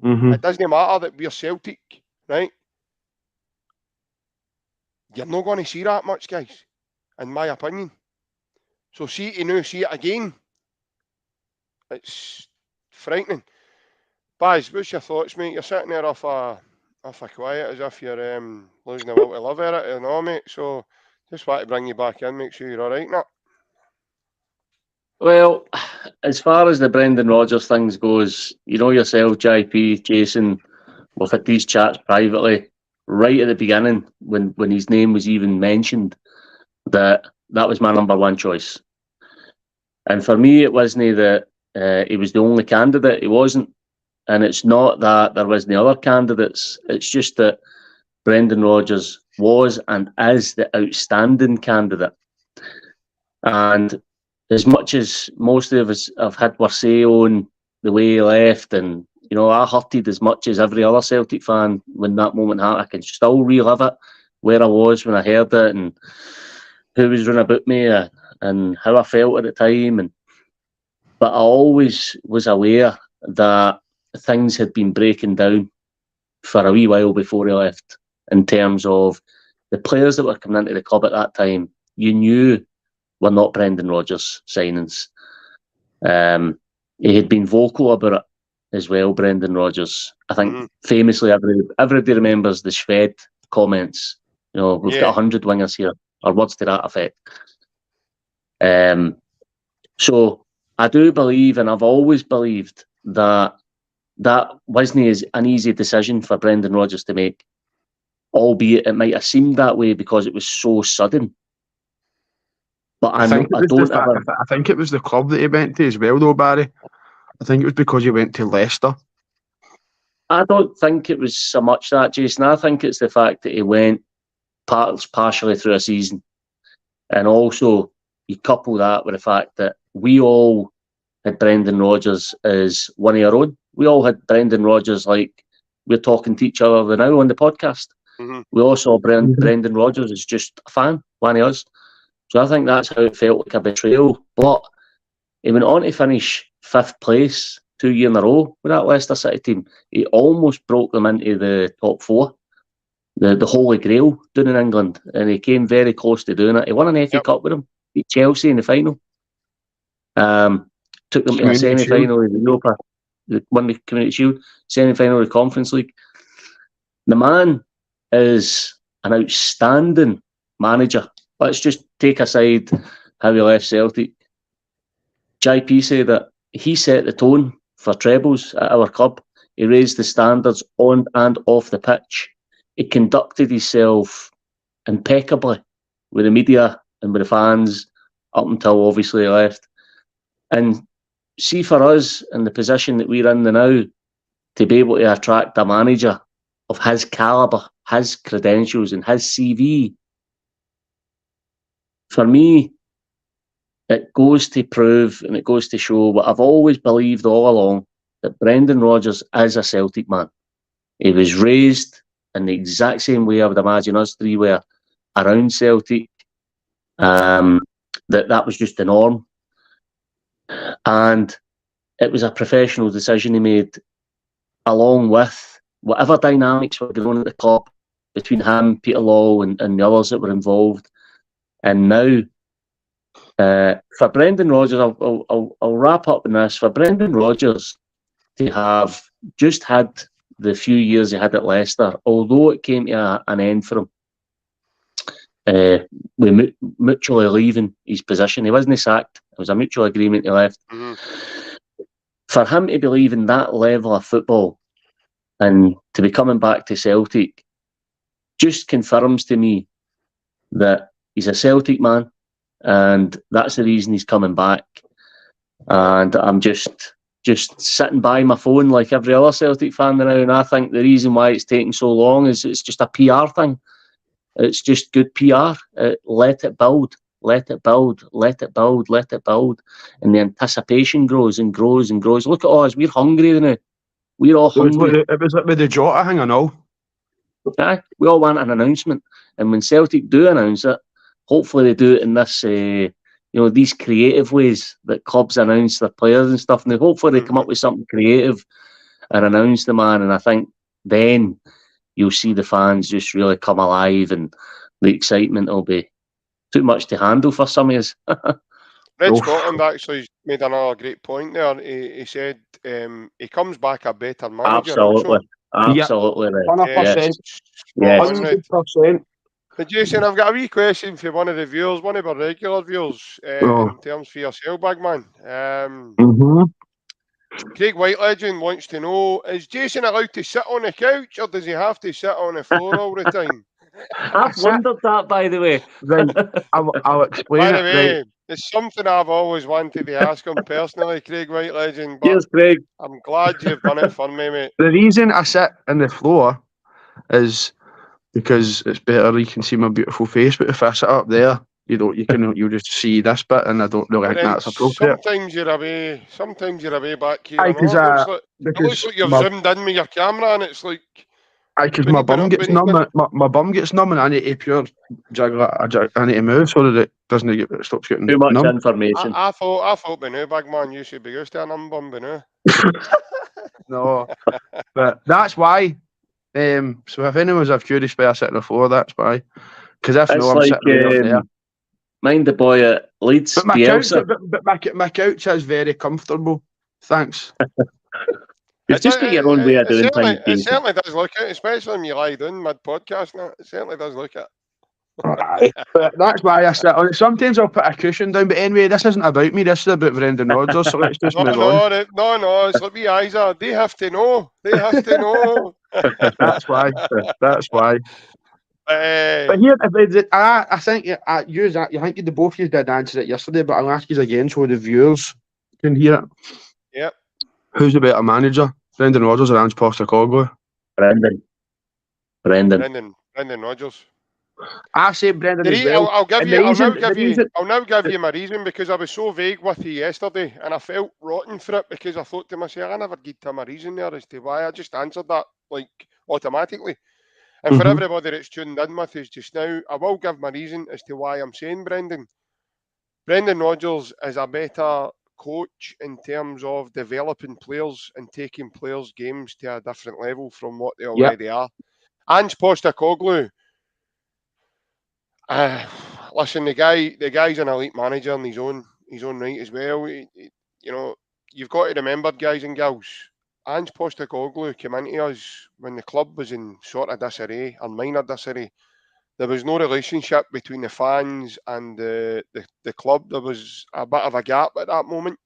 it doesn't matter that we're Celtic, right? You're not going to see that much, guys, in my opinion. So see it again, it's frightening. Baz, what's your thoughts, mate? You're sitting there off a quiet as if you're losing a will to live at it, mate. So just want to bring you back in, make sure you're all right now. Well, as far as the Brendan Rodgers things goes, you know yourself, JP, Jason, we've had these chats privately right at the beginning when his name was even mentioned, that was my number one choice. And for me, it wasn't that he was the only candidate. He wasn't. And it's not that there wasn't other candidates. It's just that Brendan Rodgers was and is the outstanding candidate. And as much as most of us have had our say on the way he left, and I hurted as much as every other Celtic fan when that moment happened. I can still relive it, where I was when I heard it, and who was running about me, and how I felt at the time. But I always was aware that things had been breaking down for a wee while before he left, in terms of the players that were coming into the club at that time. You knew were not Brendan Rodgers signings. He had been vocal about it as well, Brendan Rodgers. I think famously everybody remembers the Shved comments. We've got 100 wingers here, or words to that effect. So I do believe, and I've always believed, that wasn't an easy decision for Brendan Rodgers to make, albeit it might have seemed that way because it was so sudden. But I think it was the club that he went to as well, though, Barry. I think it was because he went to Leicester. I don't think it was so much that, Jason. I think it's the fact that he went partially through a season. And also, you couple that with the fact that we all had Brendan Rodgers as one of our own. We all had Brendan Rodgers like we're talking to each other now on the podcast. We all saw Brendan Rodgers as just a fan, one of us. So I think that's how it felt like a betrayal. But he went on to finish 5th place 2 years in a row with that Leicester City team. He almost broke them into the top 4. the Holy Grail down in England, and he came very close to doing it. He won an FA Cup with them, beat Chelsea in the final. Took them to a semi-final of the Europa, won the Community Shield, semi-final of the Conference League. The man is an outstanding manager. Let's just take aside how he left Celtic. JP said that he set the tone for trebles at our club. He raised the standards on and off the pitch. He conducted himself impeccably with the media and with the fans up until obviously he left. And see, for us in the position that we're in now, to be able to attract a manager of his calibre, his credentials and his CV, for me, it goes to prove and it goes to show what I've always believed all along, that Brendan Rodgers is a Celtic man. He was raised in the exact same way I would imagine us three were around Celtic. That was just the norm. And it was a professional decision he made, along with whatever dynamics were going on at the club between him, Peter Law and the others that were involved. And now, for Brendan Rodgers, I'll wrap up on this. For Brendan Rodgers to have just had the few years he had at Leicester, although it came to an end for him, with mutually leaving his position. He wasn't sacked. It was a mutual agreement he left. Mm-hmm. For him to be leaving that level of football and to be coming back to Celtic just confirms to me that he's a Celtic man, and that's the reason he's coming back. And I'm just sitting by my phone like every other Celtic fan now, and I think the reason why it's taking so long is it's just a PR thing. It's just good PR. Let it build, let it build, let it build, let it build. And the anticipation grows and grows and grows. Look at us, we're hungry now. We're all hungry. It was like with the Jota thing, I know. Okay, we all want an announcement. And when Celtic do announce it, hopefully they do it in this, these creative ways that clubs announce their players and stuff. And hopefully they come up with something creative and announce the man. And I think then you'll see the fans just really come alive, and the excitement will be too much to handle for some of us. Red Scotland actually made another great point there. He said he comes back a better manager. Absolutely. Absolutely. 100%. Yes. 100%. But Jason, I've got a wee question for one of the viewers, one of our regular viewers, in terms for yourself, big man. Craig White Legend wants to know, is Jason allowed to sit on the couch, or does he have to sit on the floor all the time? I've wondered that, by the way. Right, I'll explain by the way, right. It's something I've always wanted to ask him personally, Craig White Legend. But cheers, Craig. I'm glad you've done it for me, mate. The reason I sit on the floor is because it's better. You can see my beautiful face, but if I sit up there, you'll just see this bit, and I don't really think that's appropriate. Sometimes you're away back here. Because it looks like you've zoomed in with your camera, and it's like. Because my bum gets numb. My bum gets numb, and I need to pure juggle. I need to move so that it stops getting too much numb. Information. I thought by now, big man, you should be used to a numb bum by now. No, but that's why. So if anyone's curious why I sit on the floor, that's why. Because if no, I'm sitting right up there. Mind the boy at Leeds. But my couch is very comfortable. Thanks. It's just got your own way of doing things. It certainly does look it, especially when you lie down mid-podcast. It certainly does look it. But that's why I sit on it. Sometimes I'll put a cushion down, but anyway, this isn't about me. This is about Brendan Rodgers, so let's just move on. No, it's like me eyes are. They have to know. That's why. But here, I think you think the both of you did answer it yesterday, but I'll ask you again so the viewers can hear it. Yep. Who's the better manager, Brendan Rodgers or Ange Postecoglou? Brendan Rodgers. I say Brendan as well. I'll now give you my reason, because I was so vague with you yesterday, and I felt rotten for it, because I thought to myself, I never gave him a reason there as to why. I just answered that like automatically. And for everybody that's tuned in with us just now, I will give my reason as to why I'm saying Brendan. Brendan Rodgers is a better coach in terms of developing players and taking players' games to a different level from what they already are. Ange Postecoglou. Listen, the guy's an elite manager in his own right as well. You know, you've got to remember, guys and girls, Ange Postecoglou came into us when the club was in sort of disarray or minor disarray. There was no relationship between the fans and the club. There was a bit of a gap at that moment.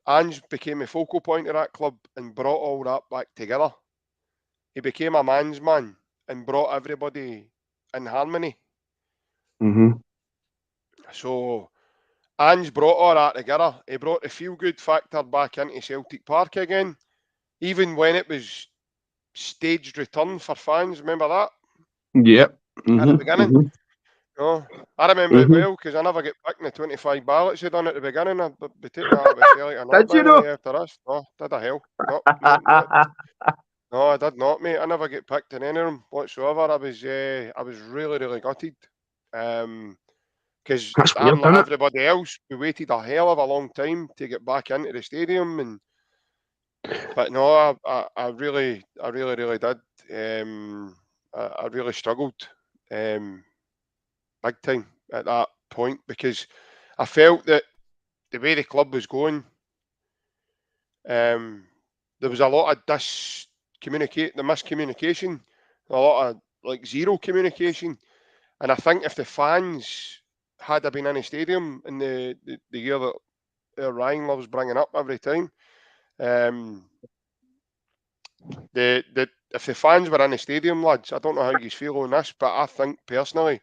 Ange became a focal point of that club and brought all that back together. He became a man's man and brought everybody in harmony. Mm-hmm. So Ange brought all that together. He brought the feel-good factor back into Celtic Park again, even when it was staged return for fans. Remember that? Yep. At the beginning? Mm-hmm. No, I remember it well because I never get picked in the 25 ballots they done at the beginning. I'd be taking that out of Celtic or not Did by you the know? way after this. No, did I hell? No, I did not, mate. I never get picked in any of them whatsoever. I was really, really gutted. Because That's weird, I'm like isn't it? everybody else. We waited a hell of a long time to get back into the stadium, but no, I really did. I really struggled, big time at that point because I felt that the way the club was going, there was a lot of miscommunication, a lot of like zero communication, and I think if the fans had been in the stadium in the year that Ryan loves bringing up every time, if the fans were in the stadium, lads, I don't know how you feel on this, but I think personally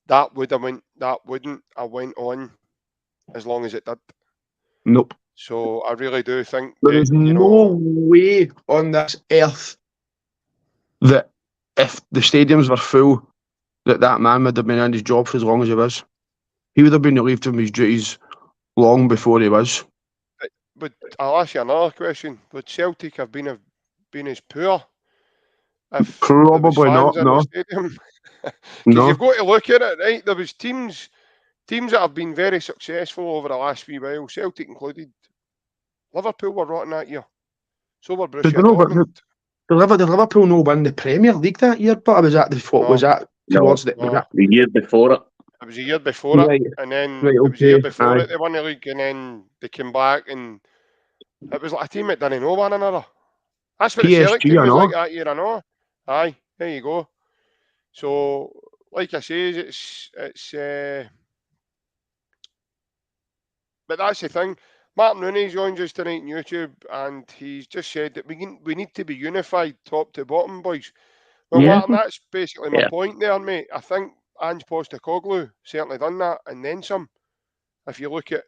that wouldn't have went on as long as it did. Nope. So I really do think There that, is no way on this earth that if the stadiums were full, that man would have been in his job for as long as he was. He would have been relieved from his duties long before he was. But I'll ask you another question. Would Celtic have been as poor if there was Probably fans not. in the No. stadium? Because No. you've got to look at it, right? There was teams that have been very successful over the last few while, Celtic included. Liverpool were rotten that year. So were Did Borussia we know? But Dortmund. did Liverpool no win the Premier League that year? But was that was that towards the? Was The year before it. It was a year before Right. it, and then Right. it was a year Okay. before Aye. it they won the league, and then they came back, and it was like a team that didn't know one another. That's what the Celtic PSG, team I was like know. that year, I know. Aye, there you go. So, like I say, but that's the thing. Martin Rooney joins us tonight on YouTube, and he's just said that we need to be unified top to bottom, boys. Well, Yeah. Martin, that's basically my Yeah. point there, mate. I think Ange Postecoglou certainly done that, and then some. If you look at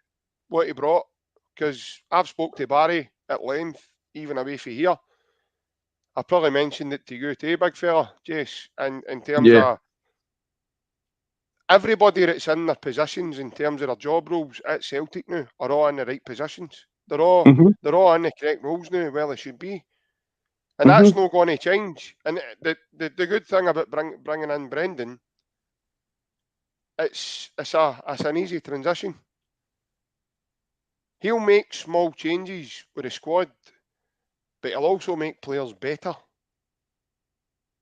what he brought, because I've spoke to Barry at length, even away from here. I probably mentioned it to you too, big fella, Jace, in terms Yeah. of everybody that's in their positions in terms of their job roles at Celtic now are all in the right positions. They're all in the correct roles now, well they should be. And that's not going to change. And the good thing about bringing in Brendan, it's an easy transition. He'll make small changes with the squad, but he'll also make players better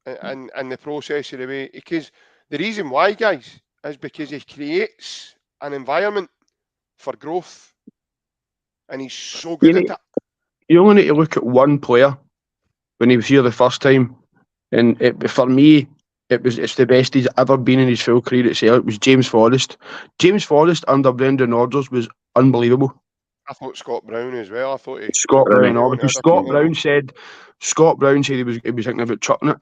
in the process of the way. Because the reason why, guys, is because he creates an environment for growth, and he's so good at it. You only need to look at one player when he was here the first time, and for me, it's the best he's ever been in his full career at Celtic. It was James Forrest. James Forrest under Brendan Rodgers was unbelievable. I thought Scott Brown as well. I thought he Scott took Brown, it on to a because different level. Scott Brown said he was thinking about chucking it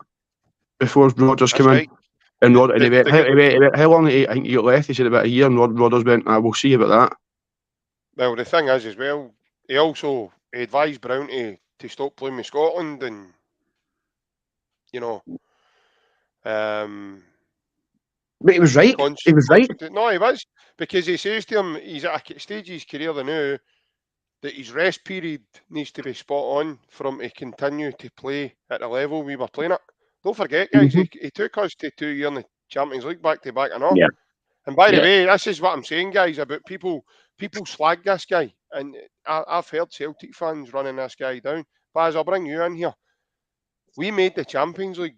before Rodgers That's came in. right. And The- he went, the good- how long? I think he got left. He said about a year, and Rodgers went, we'll see about that. Well, the thing is, as well, he advised Brown to stop playing with Scotland, and you know, But he was right. He was right. No, he was, because he says to him, he's at a stage of his career now that his rest period needs to be spot on for him to continue to play at the level we were playing at. Don't forget, guys, he took us to 2 years in the Champions League back to back and all. Yeah. And by the way, this is what I'm saying, guys, about people slag this guy. And I've heard Celtic fans running this guy down. Baz, I'll bring you in here. We made the Champions League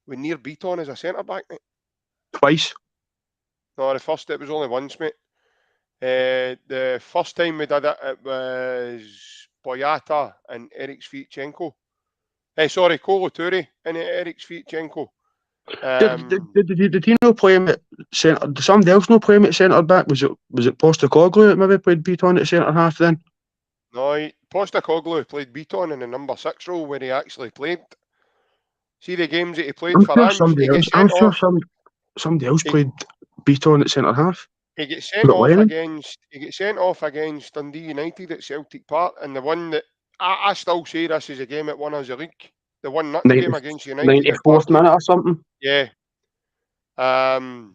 with Near Beaton as a centre back, mate. Twice. No, the first it was only once, mate. The first time we did it, it was Boyata and Eric Sviatchenko. Sorry, Kolo-Toure and Eric Sviatchenko. Did he not play him at centre? Did somebody else not play him at centre back? Was it Postecoglou that maybe played Beaton at centre half then? No, Postecoglou played Beaton in the number 6 role where he actually played. See the games that he played for Ange? I'm sure somebody else played Beaton at centre half. He gets sent off against Dundee United at Celtic Park, and the one that I still say this is a game that won us the league. The 1-0 game against United. 94th minute or something. Yeah. And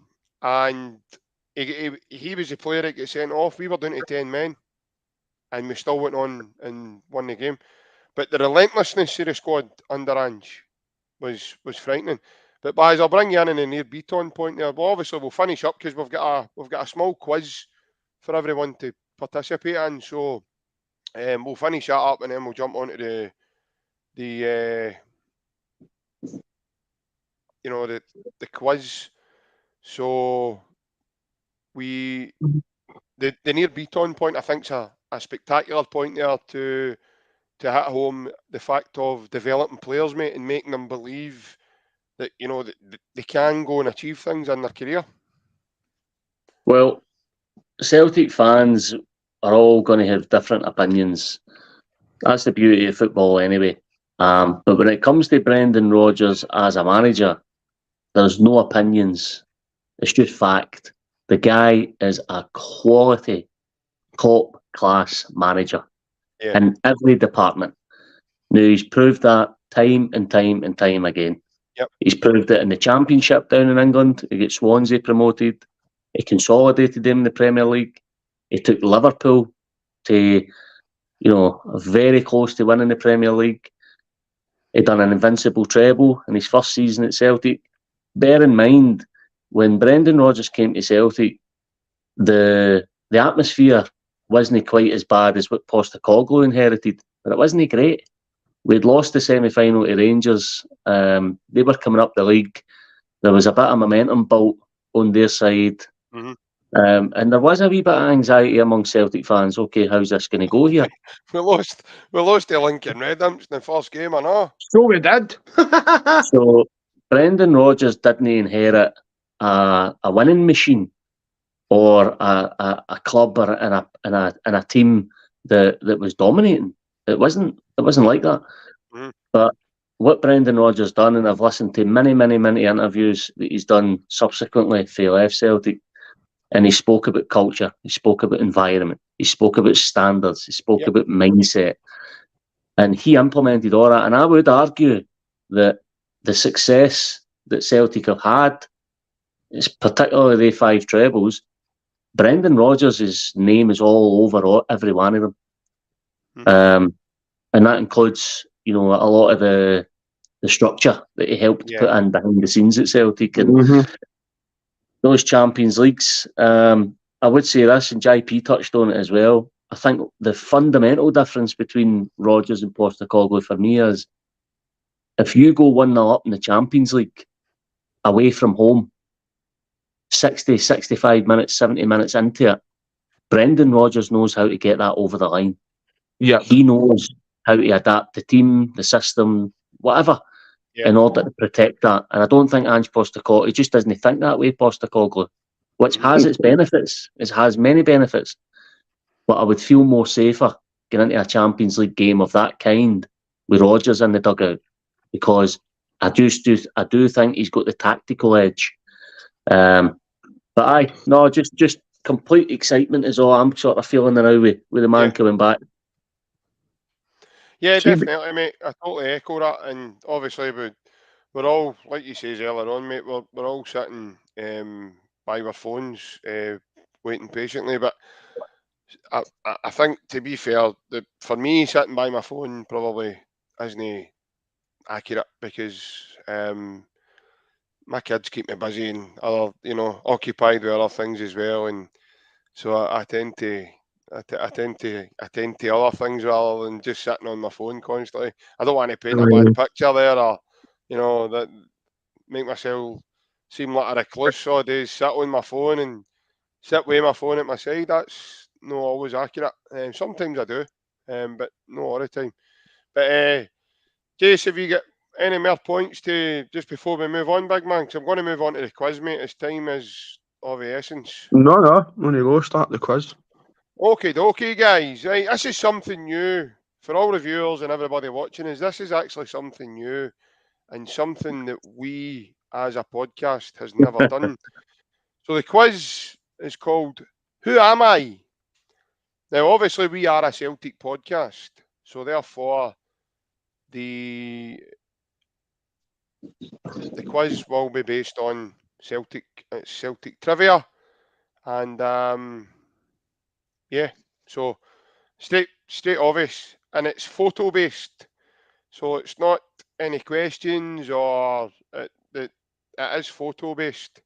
he was the player that got sent off. We were down to 10 men, and we still went on and won the game. But the relentlessness of the squad under Ange was frightening. But guys, I'll bring you in the Near Beaton point there. Well, obviously we'll finish up because we've got a small quiz for everyone to participate in. So we'll finish that up and then we'll jump on to the quiz. So the Near Beaton point, I think, is a spectacular point there to hit home the fact of developing players, mate, and making them believe that that they can go and achieve things in their career. Well, Celtic fans are all going to have different opinions. That's the beauty of football anyway. But when it comes to Brendan Rodgers as a manager, there's no opinions. It's just fact. The guy is a quality, top-class manager in every department. Now, he's proved that time and time and time again. Yep. He's proved it in the Championship down in England. He got Swansea promoted. He consolidated them in the Premier League. He took Liverpool to, very close to winning the Premier League. He done an invincible treble in his first season at Celtic. Bear in mind, when Brendan Rodgers came to Celtic, the atmosphere wasn't quite as bad as what Postecoglou inherited, but it wasn't great. We'd lost the semi-final to Rangers. They were coming up the league. There was a bit of momentum built on their side. Mm-hmm. And there was a wee bit of anxiety among Celtic fans. Okay, how's this going to go here? We lost to Lincoln Redemption in the first game, I know. So we did. So Brendan Rodgers didn't inherit a winning machine or a club or in a team that was dominating. It wasn't like that. Mm-hmm. But what Brendan Rodgers done, and I've listened to many interviews that he's done subsequently for he left Celtic, and he spoke about culture, he spoke about environment, he spoke about standards, he spoke about mindset, and he implemented all that. And I would argue that the success that Celtic have had, is particularly the 5 trebles, Brendan Rodgers' name is all over every one of them. Mm-hmm. And that includes, a lot of the structure that he helped put in behind the scenes at Celtic. And those Champions Leagues, I would say this, and JP touched on it as well. I think the fundamental difference between Rodgers and Postecoglou for me is if you go 1-0 up in the Champions League away from home, 60, 65 minutes, 70 minutes into it, Brendan Rodgers knows how to get that over the line. Yeah, he knows how to adapt the team, the system, whatever, in order to protect that. And I don't think Ange Postecoglou, he just doesn't think that way, Postecoglou, which has its benefits. It has many benefits. But I would feel more safer getting into a Champions League game of that kind with Rodgers in the dugout, because I do think he's got the tactical edge. But just complete excitement is all I'm sort of feeling now with the man coming back. Yeah, definitely, mate. I totally echo that. And obviously, we're all, like you says earlier on, mate, we're all sitting by our phones, waiting patiently. But I think, to be fair, for me, sitting by my phone probably isn't accurate, because my kids keep me busy and other, occupied with other things as well. And so I tend to attend to other things rather than just sitting on my phone constantly. I don't want to paint a bad picture there, or that make myself seem like a recluse all days, sit on my phone and sit with my phone at my side. That's not always accurate. Sometimes I do, but not all the time. But Jace, have you got any more points to just before we move on, big man? Because I'm going to move on to the quiz, mate. As time is of the essence. No. When you go, start the quiz. Okay, guys. Right, this is something new for all the viewers and everybody watching. This is actually something new and something that we, as a podcast, has never done. So the quiz is called "Who Am I?" Now, obviously, we are a Celtic podcast, so therefore, the quiz will be based on Celtic trivia, and yeah, so straight obvious, and it's photo based, so it's not any questions or it is photo based.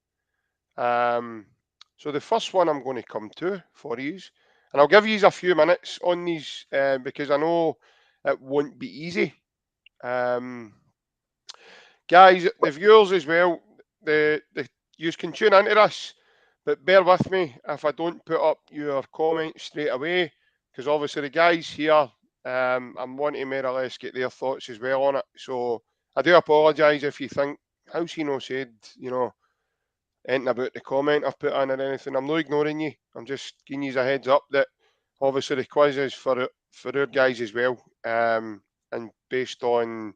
So the first one I'm going to come to for you, and I'll give you a few minutes on these because I know it won't be easy. Guys, the viewers as well, you can tune into this, but bear with me if I don't put up your comments straight away, because obviously the guys here, I'm wanting to more or less get their thoughts as well on it. So I do apologise if you think, how's he not said, anything about the comment I've put in or anything. I'm not ignoring you. I'm just giving you a heads up that obviously the quiz is for our guys as well, and based on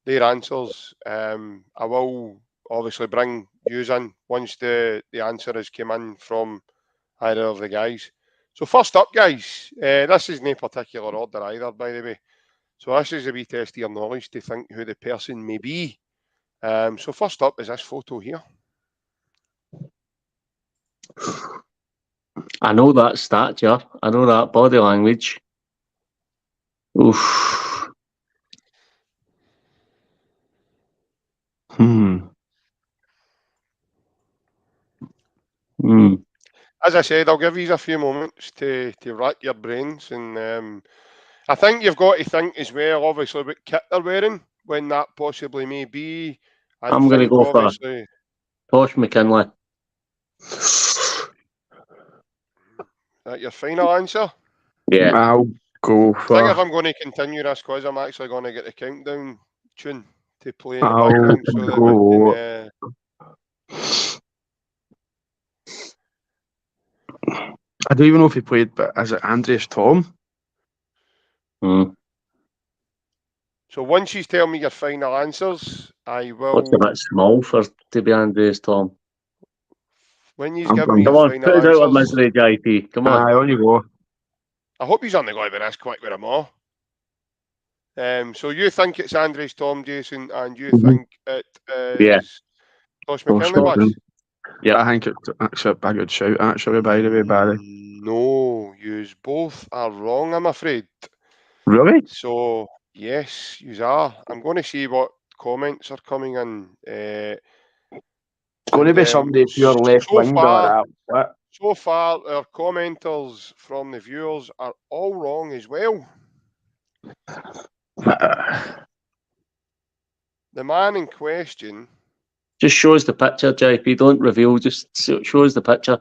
their answers, I will obviously bring yous in once the answer has come in from either of the guys. So first up, guys, this is no particular order either, by the way. So this is a wee test of your knowledge to think who the person may be. So first up is this photo here. I know that stature. I know that body language. Oof. As I said, I'll give you a few moments to rack your brains, and I think you've got to think as well, obviously, what kit they're wearing, when that possibly may be. And I'm going to think, go obviously, for Tosh McKinley. Is that your final answer? Yeah. I'll go I think if for. I'm going to continue this quiz, I'm actually going to get the countdown tune to play in the I'll background so that we go. can. I don't even know if he played, but is it Andreas Tom? So once you tell me your final answers, I will. Looks a bit small to be Andreas Tom. When you give me Come your on, final put it out of answers, misery, JP. Come on. On you go. I hope he's only going to be this quick with them all. So you think it's Andres Tom, Jason, and you think it is Tosh McKinley, boys? Yeah. I think it's actually a good shout, actually, by the way, Barry. No, yous both are wrong, I'm afraid. Really? So, yes, yous are. I'm going to see what comments are coming in. It's going to be somebody if you're left wing or what? So far, our commenters from the viewers are all wrong as well. The man in question. Just show us the picture, JP. Don't reveal. Just show us the picture.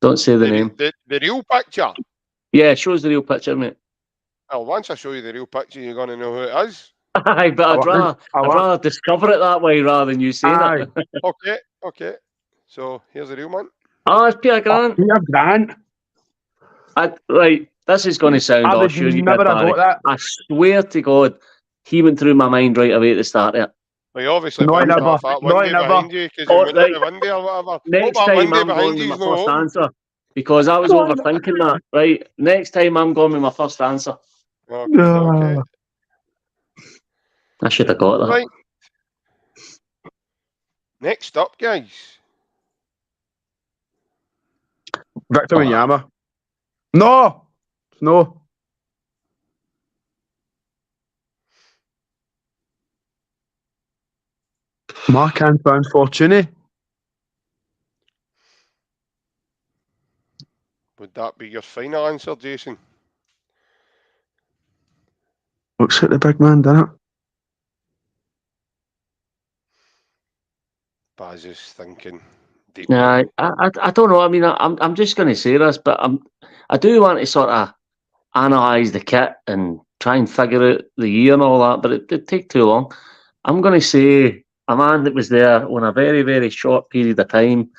Don't say the name. The real picture? Yeah, show us the real picture, mate. Well, once I show you the real picture, you're going to know who it is. Aye, but I'd rather discover it that way rather than you saying it. Okay. So, here's the real one. Oh, it's Peter Grant. Peter Grant? Right, this is going to sound I would sure you never have got that. I swear to God, he went through my mind right away at the start of it. Well, you obviously No, picked never. off that windy behind you because you went into windy or whatever. Next Hope that time windy I'm behind going you with is my no first home. answer because I was overthinking that. Right, next time I'm going with my first answer. Okay. I should have got that. Right. Next up, guys. Victor Wanyama. No. Marc-Antoine Fortuny. Would that be your final answer, Jason? Looks like the big man, doesn't it? Baz is thinking deep. I don't know. I mean, I'm just going to say this, but I do want to sort of analyse the kit and try and figure out the year and all that, but it'd take too long. I'm going to say a man that was there on a very, very short period of time,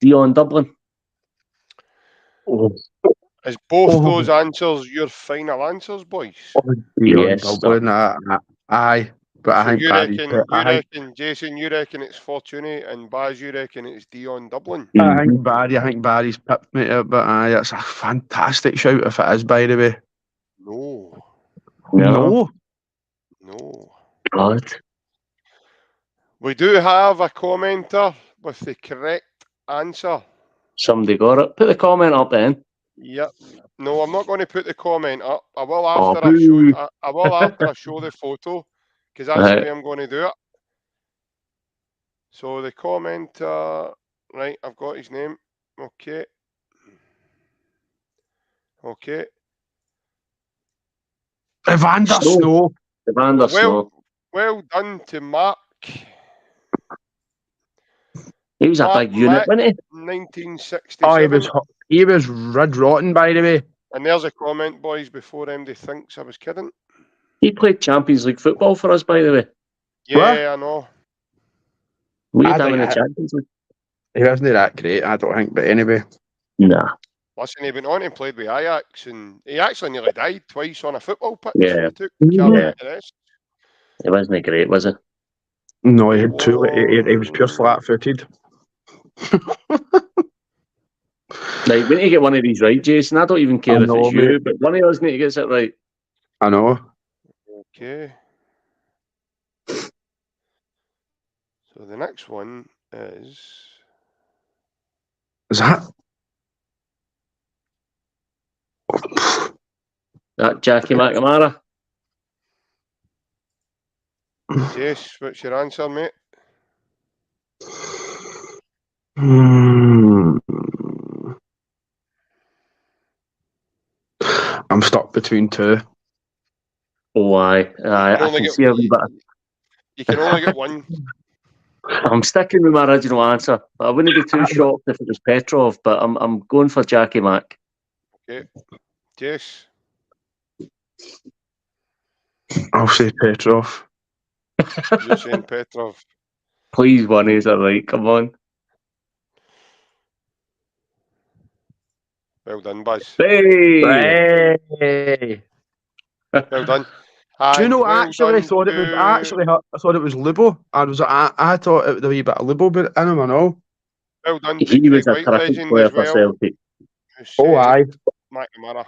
Dion Dublin. Is both those answers your final answers, boys? Dion Yes, Dublin, aye. But I So think you Barry's reckon, Jason, you reckon it's Fortuny, and Baz, you reckon it's Dion Dublin? I think Barry's pipped me a bit. Aye, it's a fantastic shout if it is, by the way. No. God. We do have a commenter with the correct answer. Somebody got it. Put the comment up then. Yep. No, I'm not going to put the comment up. I will Oh, after I show the photo, because that's the way I'm going to do it. So the commenter, right? I've got his name. Okay. Evander Snow. Evander Snow. Well done to Mark. He was a big unit, wasn't he? 1967. Oh, he was red rotten, by the way. And there's a comment, boys, before MD thinks I was kidding. He played Champions League football for us, by the way. Yeah, what? I know. We had him in the Champions League. He wasn't that great, I don't think, but anyway. Nah. Listen, he went on and played with Ajax, and he actually nearly died twice on a football pitch. Yeah. He took cardiac arrest. He wasn't great, was he? No, he had two. He was pure flat-footed. Like, we need to get one of these right, Jason. I don't even care if it's you, but one of us need to get it right. I know. Okay. So the next one is that Jackie McNamara? Yes, what's your answer, mate? I'm stuck between two. Oh, aye. I can see a wee bit. You can only get one. I'm sticking with my original answer. I wouldn't be too shocked if it was Petrov, but I'm going for Jackie Mac. Okay. Jess? I'll say Petrov. You're saying Petrov. Please, one is it right? Come on. Well done, Buzz. Hey! Well done. Do you know? I thought it was Lubo. I thought it was a wee bit of Lubo, but I don't know. Well done. He was a terrific player for Celtic. Oh, aye. McNamara.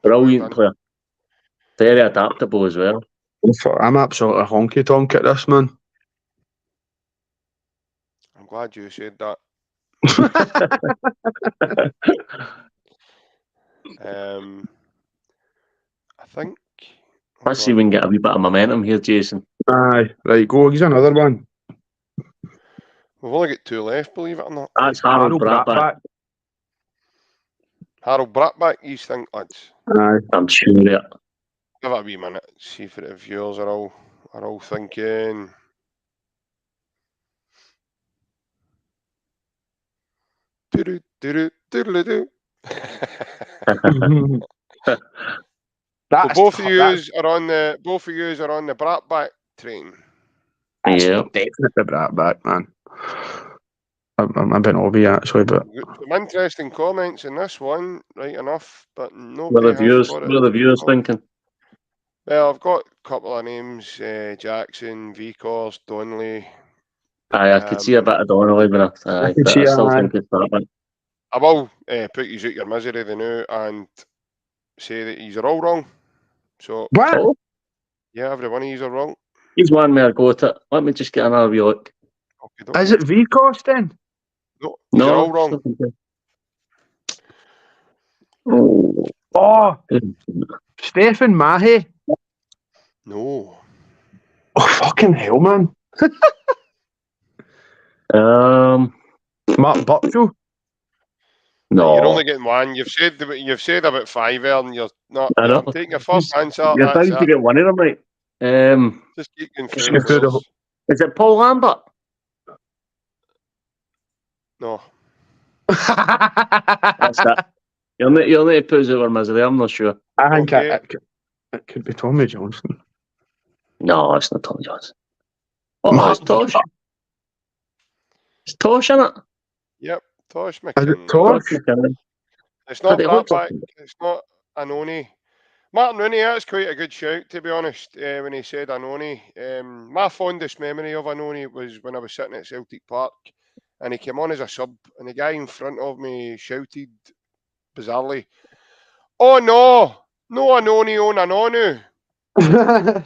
Brilliant player. Very adaptable as well. I'm absolutely honky tonk at this, man. I'm glad you said that. I think. Let's see if we can get a wee bit of momentum here, Jason. Aye, right, go. Here's another one. We've only got two left, believe it or not. That's Harold Brattbach. Harold Brattbach, you think, lads? Aye. I'm sure of it. Give it a wee minute. See if the viewers are all thinking. Do-do-do-do-do-do-do. So both of you are on the Brattbach train. Yeah, definitely Brattbach, man. I'm a bit obby actually, but some interesting comments in this one, right enough, but no. What are the viewers thinking? Well, I've got a couple of names: Jackson, Vicors, Donnelly. Aye, I could see a bit of Donnelly, but I still think it's Brattbach. I will put you out your misery the new and say that he's all wrong. So what? Oh, yeah, every one of these are wrong. he's one where I go to it. Let me just get another wee look. Okay, is it Vicors then? No, these are all wrong. Oh, Stephen Mahe. No. Oh, fucking hell, man. Mark Buckfield. No, You're only getting one. You've said about five there, and you're not. I know. I'm taking your first answer. You're trying to get one of them right. Just keep going through. Is it Paul Lambert? No. That's that. You'll need to put us over misery. I'm not sure. I think Okay. it could be Tommy Johnson. No, it's not Tommy Johnson. Oh, it's Tosh. It's Tosh, isn't it? Yep. Tosh Is it McKinnon. Tosh? McKinnon. It's not But it looks Bratback. like- It's not Anoni. Martin Rooney, that's quite a good shout, to be honest, when he said Anoni. My fondest memory of Anoni was when I was sitting at Celtic Park and he came on as a sub and the guy in front of me shouted bizarrely, "Oh no! No Anoni on Anonu!"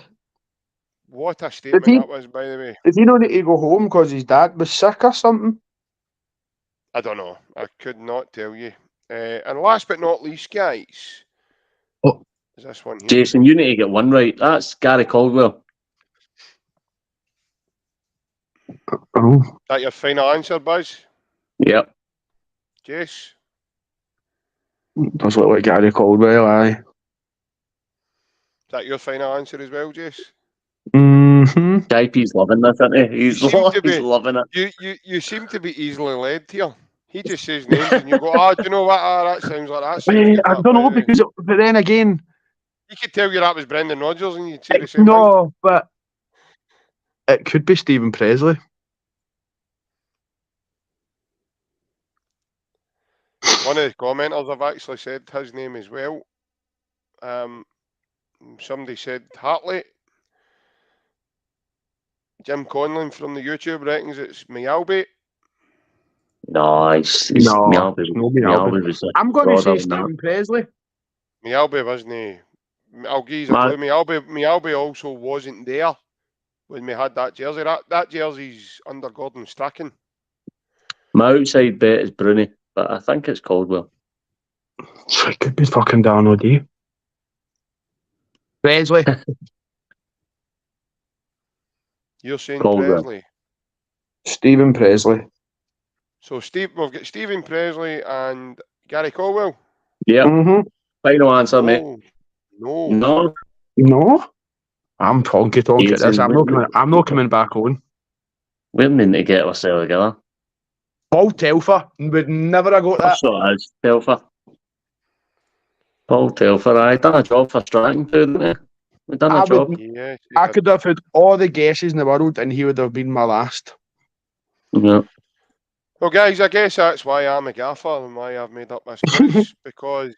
What a statement he- that was, by the way. Did he not need to go home because his dad was sick or something? I don't know. I could not tell you. And last but not least, guys, Oh. is this one here? Jason, you need to get one right. That's Gary Caldwell. Oh. Is that your final answer, Buzz? Yep. Jace? Does look like Gary Caldwell, aye. Is that your final answer as well, Jace? Mm-hmm. JP's loving this, isn't he? He's loving it. You seem to be easily led here. He just says names and you go, do you know what? That sounds like that. Sounds good, I that, don't by know the way." because, but then again, You could tell you that was Brendan Rodgers and you'd say the same thing. no, but it could be Stephen Presley. One of the commenters have actually said his name as well. Somebody said Hartley. Jim Conlon from the YouTube reckons it's Mialbi. No, it's No, Mialbi. it's not Mialbi. Was I'm going to say broader than that. Stephen Presley. Mialbi wasn't. I'll give you a Man. clue. Mialbi also wasn't there when we had that jersey. That jersey's under Gordon Strachan. My outside bet is Bruni, but I think it's Caldwell. So it could be fucking Dan O'D. Presley. You're saying Caldwell. Presley. Stephen Presley. So we've got Stephen Presley and Gary Caldwell. Yeah. Mm-hmm. Final answer, mate. No. No. I'm talking at this. Jason, I'm not coming back on. We're meant to get ourselves together. Paul Telfer would never have got that. That's what it is, Telfer. Paul Telfer, I done a job for Stratton too, didn't he? We done a job. Yeah, I could have had all the guesses in the world and he would have been my last. Yeah. Well, guys, I guess that's why I'm a gaffer and why I've made up this quiz because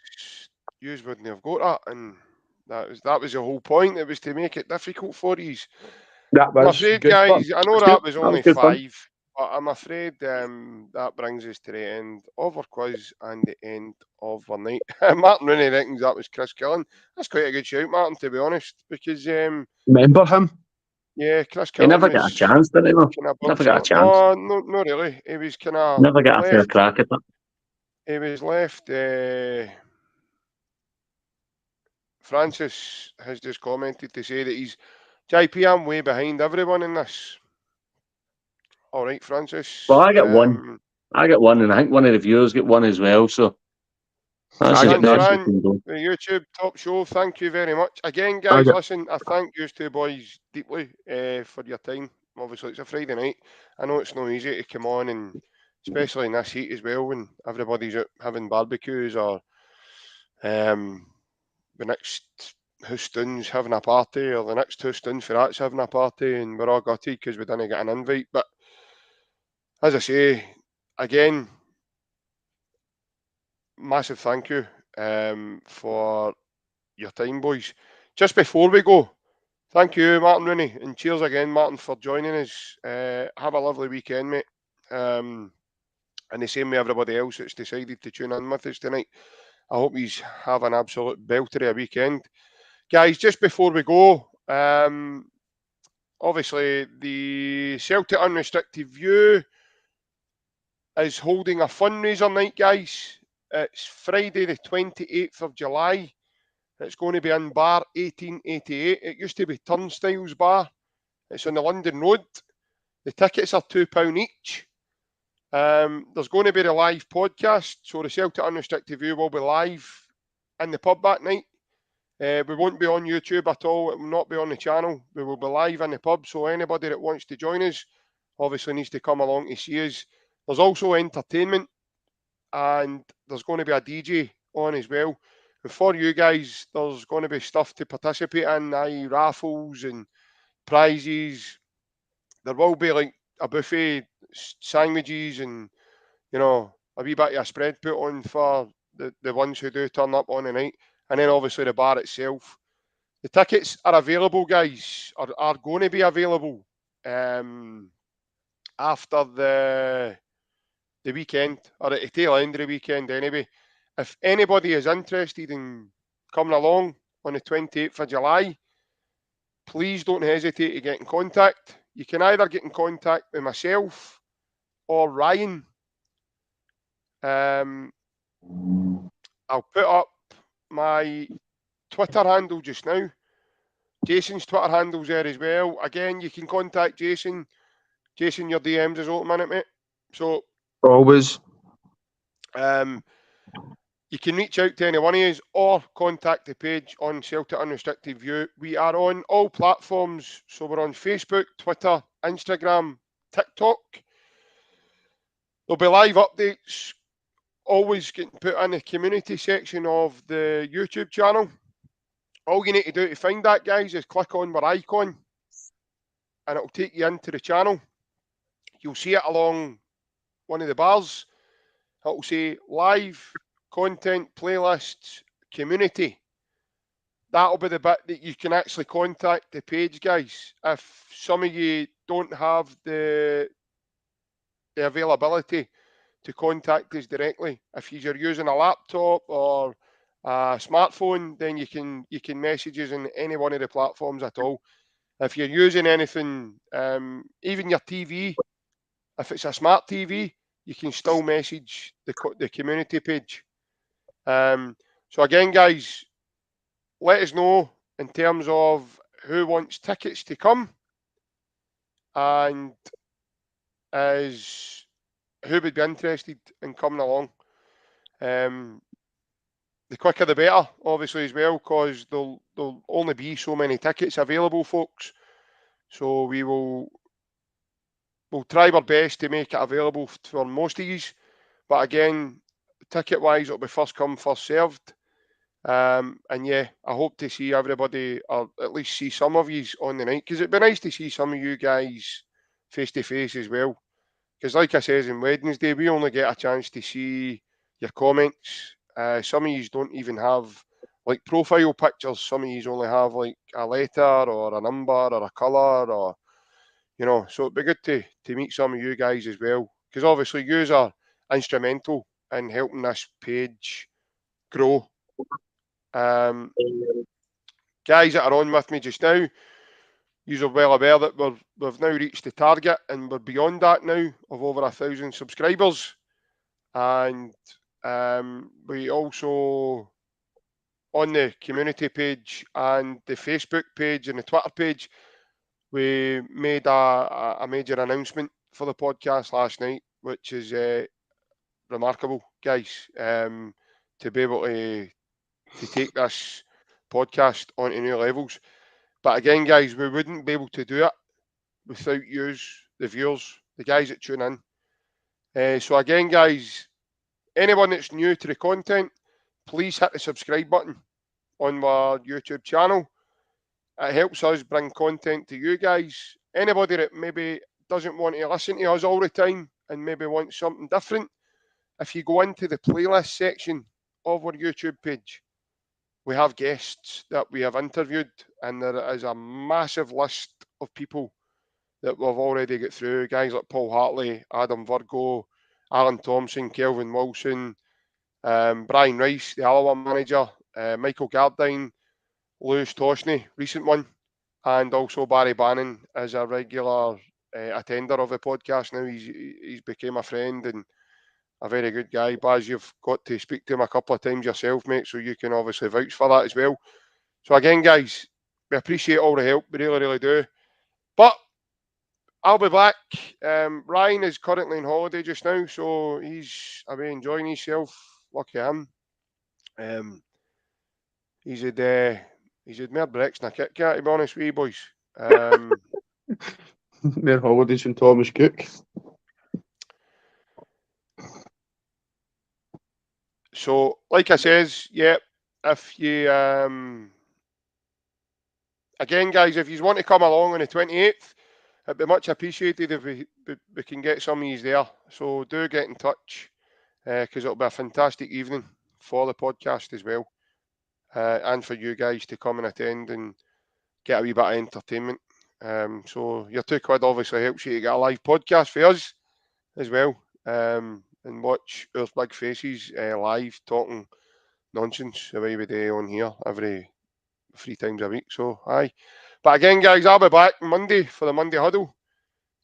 you wouldn't have got that, and that was the whole point. It was to make it difficult for you. That was I'm afraid, good guys, fun. I know That's that good. was That only was good fun. 5, but I'm afraid that brings us to the end of our quiz and the end of our night. Martin Rooney reckons that was Chris Killen. That's quite a good shout, Martin, to be honest, because Remember him? yeah, Chris He Killen never got a chance, did he? Never got a chance. No, not really. He was kind of Never got a fair crack at it. He was left. Francis has just commented to say that he's JP. I'm way behind everyone in this. All right, Francis. Well, I got one. I got one, and I think one of the viewers got one as well. So that's Shan, the the YouTube top show. Thank you very much again, guys. Listen, I thank you two boys deeply for your time. Obviously, it's a Friday night. I know it's not easy to come on, and especially in this heat as well, when everybody's out having barbecues or the next Houston's having a party, or the next Houston for that's having a party, and we're all gutted because we didn't get an invite. But as I say, again, massive thank you for your time, boys. Just before we go, thank you, Martin Rooney, and cheers again, Martin, for joining us. Have a lovely weekend, mate. And the same with everybody else that's decided to tune in with us tonight. I hope you have an absolute belter of a weekend. Guys, just before we go, obviously the Celtic Unrestricted View is holding a fundraiser night, guys. It's Friday the 28th of July. It's going to be in Bar 1888. It used to be Turnstiles Bar. It's on the London Road. The tickets are £2 each. There's going to be the live podcast, so the Celtic Unrestricted View will be live in the pub that night. We won't be on YouTube at all. It will not be on the channel. We will be live in the pub, so anybody that wants to join us obviously needs to come along to see us. There's also entertainment, and there's going to be a DJ on as well. And for you guys, there's going to be stuff to participate in, raffles and prizes. There will be like a buffet, sandwiches, and a wee bit of a spread put on for the ones who do turn up on the night. And then obviously the bar itself. The tickets are available, guys, are going to be available after the weekend, or at the tail end of the weekend anyway. If anybody is interested in coming along on the 28th of July, please don't hesitate to get in contact. You can either get in contact with myself or Ryan. I'll put up my Twitter handle just now. Jason's Twitter handle's there as well. Again, you can contact Jason. Jason, your DMs is open, minute, mate. So Always. You can reach out to any one of us or contact the page on Celtic Unrestricted View. We are on all platforms. So we're on Facebook, Twitter, Instagram, TikTok. There'll be live updates always getting put in the community section of the YouTube channel. All you need to do to find that, guys, is click on our icon and it'll take you into the channel. You'll see it along one of the bars. It'll say live content, playlists, community. That'll be the bit that you can actually contact the page, guys. If some of you don't have the availability to contact us directly, if you're using a laptop or a smartphone, then you can message us on any one of the platforms at all. If you're using anything, even your TV, if it's a smart TV, you can still message the community page. So again, guys, let us know in terms of who wants tickets to come and who would be interested in coming along. The quicker the better, obviously, as well, because there'll only be so many tickets available, folks. So we'll try our best to make it available for most of you. But again, ticket-wise, it'll be first come, first served. And yeah, I hope to see everybody, or at least see some of you on the night, because it'd be nice to see some of you guys face to face as well. Because like I says on Wednesday, we only get a chance to see your comments. Some of you don't even have like profile pictures. Some of you only have like a letter or a number or a colour, or so it'd be good to meet some of you guys as well. Because obviously you are instrumental in helping this page grow. Guys that are on with me just now, you are well aware that we've now reached the target and we're beyond that now of over 1,000 subscribers. And we also, on the community page and the Facebook page and the Twitter page, we made a major announcement for the podcast last night, which is remarkable, guys, to be able to take this podcast onto new levels. But again, guys, we wouldn't be able to do it without you, the viewers, the guys that tune in. So again, guys, anyone that's new to the content, please hit the subscribe button on our YouTube channel. It helps us bring content to you guys. Anybody that maybe doesn't want to listen to us all the time and maybe wants something different, if you go into the playlist section of our YouTube page, we have guests that we have interviewed, and there is a massive list of people that we've already got through. Guys like Paul Hartley, Adam Virgo, Alan Thompson, Kelvin Wilson, Brian Rice, the Alloa manager, Michael Gardine, Lewis Toshney, recent one, and also Barry Bannon is a regular attender of the podcast now. He's became a friend and a very good guy. Baz, you've got to speak to him a couple of times yourself, mate, so you can obviously vouch for that as well. So again, guys, we appreciate all the help. We really, really do. But I'll be back. Ryan is currently on holiday just now, so he's away enjoying himself. Lucky him. He's had more bricks than a Kit Kat, to be honest with you, boys. More holidays than Thomas Cook. So, like I says, yeah, if you again, guys, if you want to come along on the 28th, it'd be much appreciated if we can get some of you there. So do get in touch because it'll be a fantastic evening for the podcast as well, and for you guys to come and attend and get a wee bit of entertainment. So your £2 obviously helps you to get a live podcast for us as well, and watch our big faces live talking nonsense the way we do on here every 3 times a week. So aye. But again, guys, I'll be back Monday for the Monday huddle.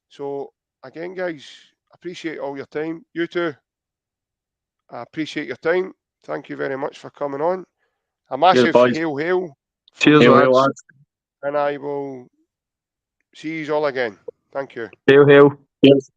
So again, guys, appreciate all your time. You too. I appreciate your time. Thank you very much for coming on. A massive hail, hail. Cheers, lads. And I will see you all again. Thank you. Hail, hail. Cheers.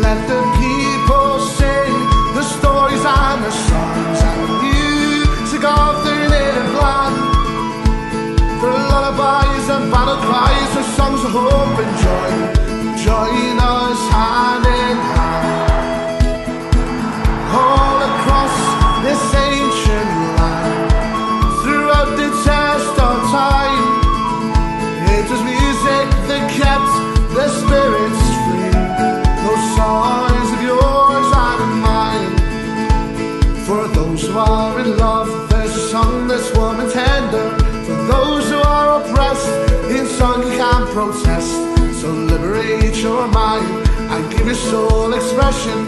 Let the people sing the stories and the songs and the music of their native land. The lullabies and battle cries, the songs of hope and joy. Join us hand in hand. All across this ancient land, throughout the test of time, it was music that kept the spirits free. Those songs of yours and of mine. For those who are in love, there's a song that's warm and tender. For those who are oppressed, in song you can protest. So liberate your mind and give your soul expression.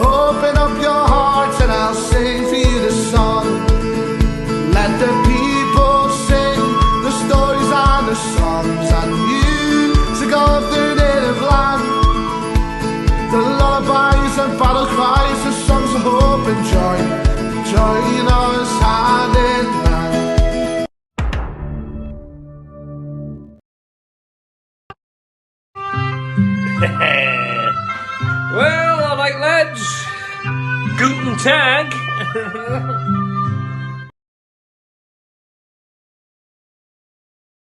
Open up your heart and I'll sing for you this song. Let the people sing the stories and the songs and the music of their native land. The lullabies and battle cries, the songs of hope and joy. Join us hand in hand. Well, all right, lads. Guten Tag.